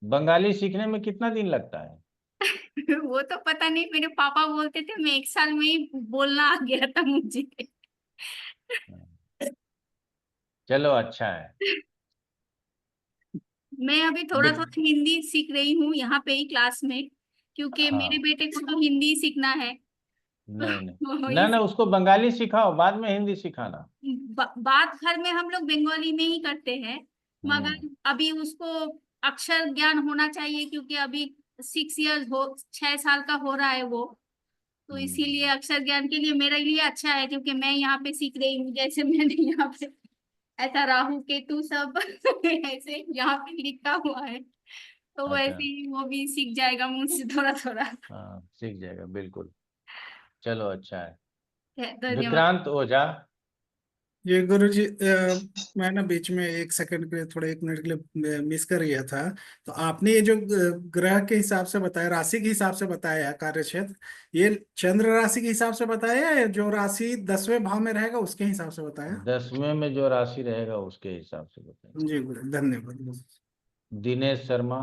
बंगाली सीखने में कितना दिन लगता है? वो तो पता नहीं, मेरे पापा बोलते थे, मैं 1 साल में ही बोलना आ गया था मुझे। चलो अच्छा है। मैं अभी थोड़ा देख, थोड़ा हिंदी सीख रही हूँ यहाँ पे ही क्लास में, क्योंकि मेरे हाँ, बेटे को तो हिंदी सीखना है। नहीं नहीं, तो ना ना, उसको बंगाली सिखाओ, बाद में हिंदी सिखाना। बात घर में हम लोग बंगाली में ही करते हैं, हम्म मगर अभी उसको अक्षर ज्ञान होना चाहिए, क्योंकि अभी 6 इयर्स हो 6 साल का हो रहा है वो। तो इसीलिए हम्म, अक्षर ज्ञान के लिए मेरे लिए अच्छा है, क्योंकि मैं यहाँ पे सीख रही हूँ, जैसे मैंने यहाँ पे ऐसा राहु केतु सब ऐसे यहाँ पे लिखा हुआ है, तो वैसे अच्छा, ही वो भी सीख जाएगा मुझसे थोड़ा थोड़ा। हाँ सीख जाएगा बिल्कुल। चलो अच्छा है। धन्यवाद। विक्रांत ओझा। ये गुरुजी, मैं ना बीच में 1 सेकंड के लिए, थोड़ा 1 मिनट के लिए मिस कर गया था। तो आपने ये जो ग्रह के हिसाब से बताया, राशि के हिसाब से बताया कार्य क्षेत्र, ये चंद्र राशि के हिसाब से बताया या जो राशि 10वें भाव में रहेगा उसके हिसाब से बताया? 10वें में जो राशि रहेगा उसके हिसाब से बताइए। जी गुरु, धन्यवाद। दिनेश शर्मा।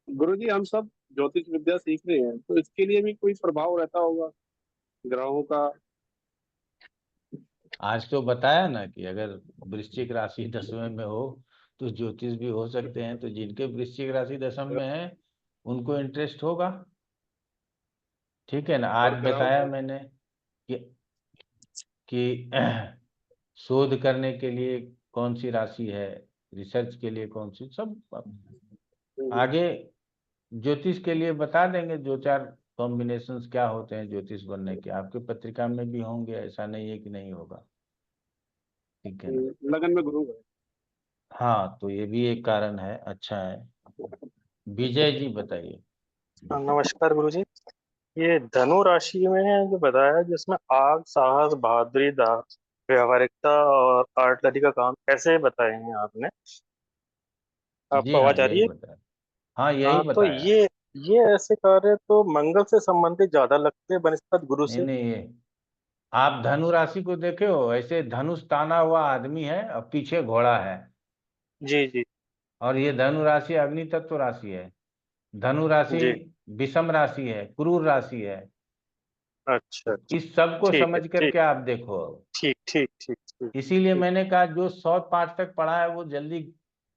गुरुजी, हम सब ज्योतिष विद्या सीख रहे हैं, तो इसके लिए भी कोई प्रभाव रहता होगा ग्रहों का? आज तो बताया ना कि अगर वृश्चिक राशि 10वें में हो तो ज्योतिष भी हो सकते हैं, तो जिनके वृश्चिक राशि 10वें में है उनको इंटरेस्ट होगा। ठीक है ना? आज और ग्रहों बताया का? मैंने कि शोध करने के लिए कौन सी राशि है, रिसर्च के लिए कौन सी, सब आगे ज्योतिष के लिए बता देंगे। 2-4 कॉम्बिनेशंस क्या होते हैं ज्योतिष बनने के, आपके पत्रिका में भी होंगे, ऐसा नहीं है कि नहीं होगा। ठीक है ना? लगन में गुरु है। हाँ, तो ये भी एक कारण है, अच्छा है। विजय जी बताइए। नमस्कार गुरुजी। ये धनु राशि में जो बताया, जिसमें आग, साहस, बहादुरी, व्यवहारिकता और आर्टिलरी का काम, कैसे बताए हैं आपने? जी आपको हाँ, आवाज आ यही रही है? बताया। हाँ, यही हाँ, तो बताया है। ये ऐसे कार्य तो मंगल से संबंधित ज्यादा लगते हैं बनस्पत गुरु नहीं से। नहीं, ये आप धनु राशि को देखे हो, ऐसे धनुष ताना हुआ आदमी है और पीछे घोड़ा है, जी जी और ये धनु राशि अग्नि तत्व राशि है। धनु राशि जी। विषम राशि है, क्रूर राशि है। अच्छा तो अच्छा। इस सब को ठीक है, समझ ठीक करके आप देखो। ठीक ठीक ठीक ठीक इसीलिए ठीक। मैंने कहा जो 100 पाठ तक पढ़ा है वो जल्दी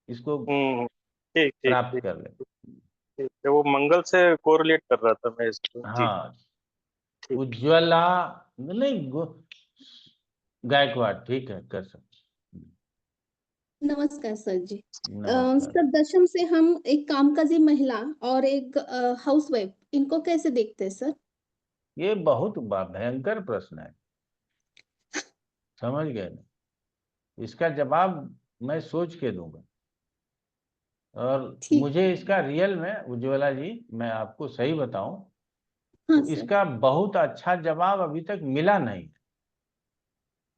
इसको ठीक ठीक प्राप्त ठीक कर ले। ठीक है। वो मंगल से कोरिलेट कर रहा था मैं इसको। जी। हाँ, ठीक। उज्ज्वला, नहीं गायकवाड़, ठीक है, कर सकते। नमस्कार सर जी। नमस्कार। सर, दशम से हम एक कामकाजी महिला और एक हाउसवाइफ, इनको कैसे देखते हैं सर? ये बहुत भयंकर प्रश्न है, समझ गए ना? इसका जवाब मैं सोच के दूंगा, और ठीक। मुझे इसका रियल में, उज्ज्वला जी, मैं आपको सही बताऊं हाँ तो सर। इसका बहुत अच्छा जवाब अभी तक मिला नहीं।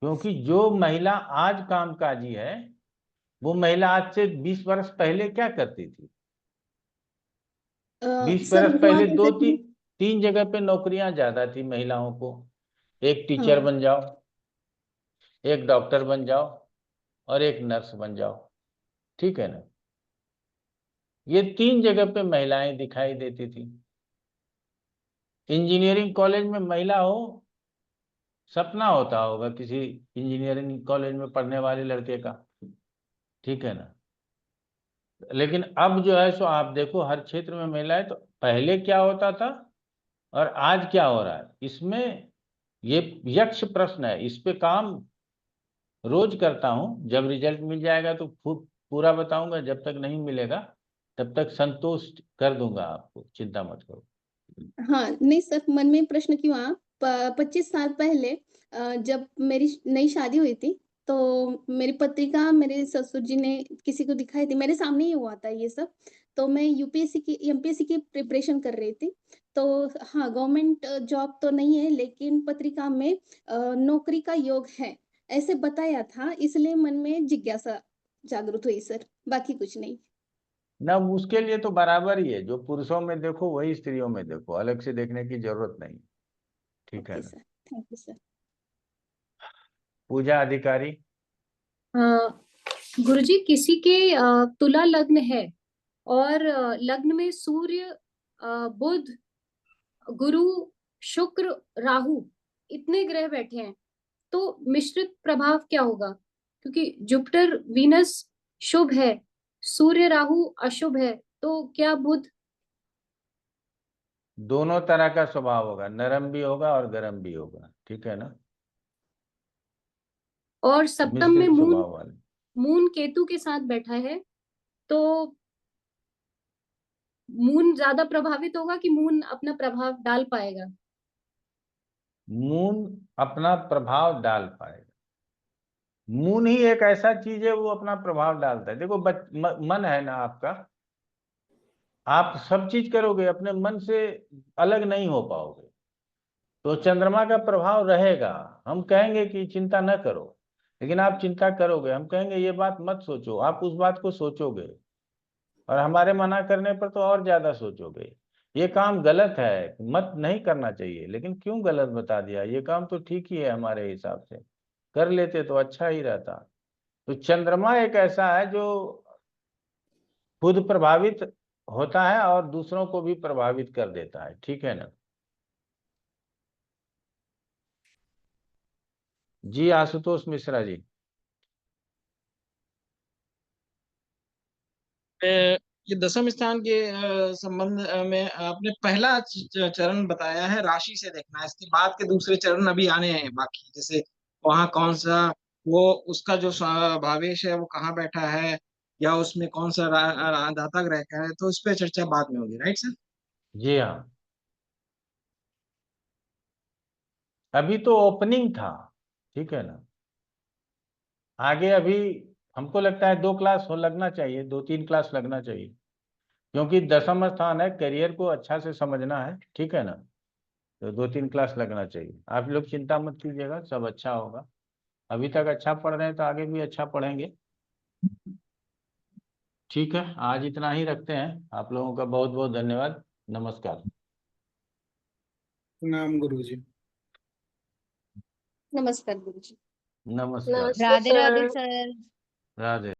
क्योंकि जो महिला आज कामकाजी है वो महिला आज से 20 वर्ष पहले क्या करती थी? 20 सर वर्ष हुआ पहले कैसे कि तीन जगह पे नौकरियां ज्यादा थी महिलाओं को। एक टीचर हाँ बन जाओ, एक डॉक्टर बन जाओ और एक नर्स बन जाओ, ठीक है ना? ये 3 जगह पे महिलाएं दिखाई देती थी। इंजीनियरिंग कॉलेज में महिला हो, सपना होता होगा किसी इंजीनियरिंग कॉलेज में पढ़ने वाले लड़के का, ठीक है ना? लेकिन अब जो है सो आप देखो हर क्षेत्र में महिलाएं, तो पहले क्या होता था और आज क्या हो रहा है, इसमें ये यक्ष प्रश्न है। इस पे काम रोज करता हूँ, जब रिजल्ट मिल जाएगा तो पूरा बताऊंगा, जब तक नहीं मिलेगा तब तक संतुष्ट कर दूंगा आपको, चिंता मत करो। हाँ नहीं सर, मन में प्रश्न क्यों आया, 25 साल पहले जब मेरी नई शादी हुई थी तो मेरी पत्रिका मेरे ससुर जी ने किसी को दिखाई थी, मेरे सामने ही हुआ था ये सब। तो मैं यूपीएससी की एमपीएससी की प्रिपरेशन कर रही थी। तो हाँ, गवर्नमेंट जॉब तो नहीं है लेकिन पत्रिका में नौकरी का योग है ऐसे बताया था, इसलिए मन में जिज्ञासा जागृत हुई सर, बाकी कुछ नहीं। ना उसके लिए तो बराबर ही है, जो पुरुषों में देखो वही स्त्रियों में देखो, अलग से देखने की जरूरत नहीं, ठीक है ओके ना? Sir, thank you sir. Puja Adhikari. गुरुजी, किसी के तुला लग्न है और लग्न में सूर्य, बुध, गुरु, शुक्र, राहु इतने ग्रह बैठे हैं, तो मिश्रित प्रभाव क्या होगा? क्योंकि जुपिटर वीनस शुभ है, सूर्य राहु अशुभ है, तो क्या बुध? दोनों तरह का स्वभाव होगा, नरम भी होगा और गर्म भी होगा, ठीक है ना? और सप्तम में मिश्रित मून, स्वभाव वाले। मून केतु के साथ बैठा है, तो मून ज्यादा प्रभावित होगा कि मून अपना प्रभाव डाल पाएगा? मून अपना प्रभाव डाल पाएगा। मून ही एक ऐसा चीज है वो अपना प्रभाव डालता है। देखो मन है ना आपका, आप सब चीज करोगे, अपने मन से अलग नहीं हो पाओगे, तो चंद्रमा का प्रभाव रहेगा। हम कहेंगे कि चिंता न करो, लेकिन आप चिंता करोगे। हम कहेंगे ये बात मत सोचो, आप उस बात को सोचोगे, और हमारे मना करने पर तो और ज्यादा सोचोगे। ये काम गलत है, मत नहीं करना चाहिए, लेकिन क्यों गलत बता दिया, ये काम तो ठीक ही है हमारे हिसाब से, कर लेते तो अच्छा ही रहता। तो चंद्रमा एक ऐसा है जो खुद प्रभावित होता है और दूसरों को भी प्रभावित कर देता है, ठीक है ना? जी आशुतोष मिश्रा जी। ये दसम स्थान के संबंध में आपने पहला चरण बताया है, राशि से देखना है, इसके बाद के दूसरे चरण अभी आने हैं बाकी, जैसे वहां कौन सा वो उसका जो भावेश है वो कहाँ बैठा है, या उसमें कौन सा दाता ग्रह का है, तो इस पे चर्चा बाद में होगी, राइट सर? जी हाँ, अभी तो ओपनिंग था, ठीक है ना? आगे अभी हमको लगता है 2 क्लास हो लगना चाहिए, 2-3 क्लास लगना चाहिए, क्योंकि दसम स्थान है, करियर को अच्छा से समझना है, ठीक है ना? तो 2-3 क्लास लगना चाहिए। आप लोग चिंता मत कीजिएगा, सब अच्छा होगा। अभी तक अच्छा पढ़ रहे हैं तो आगे भी अच्छा पढ़ेंगे, ठीक है? आज इतना ही रखते हैं। आप लोगों का बहुत बहुत धन्यवाद। नमस्कार। प्रणाम गुरुजी। नमस्कार गुरुजी। नमस्कार। राधे राधे सर। राधे।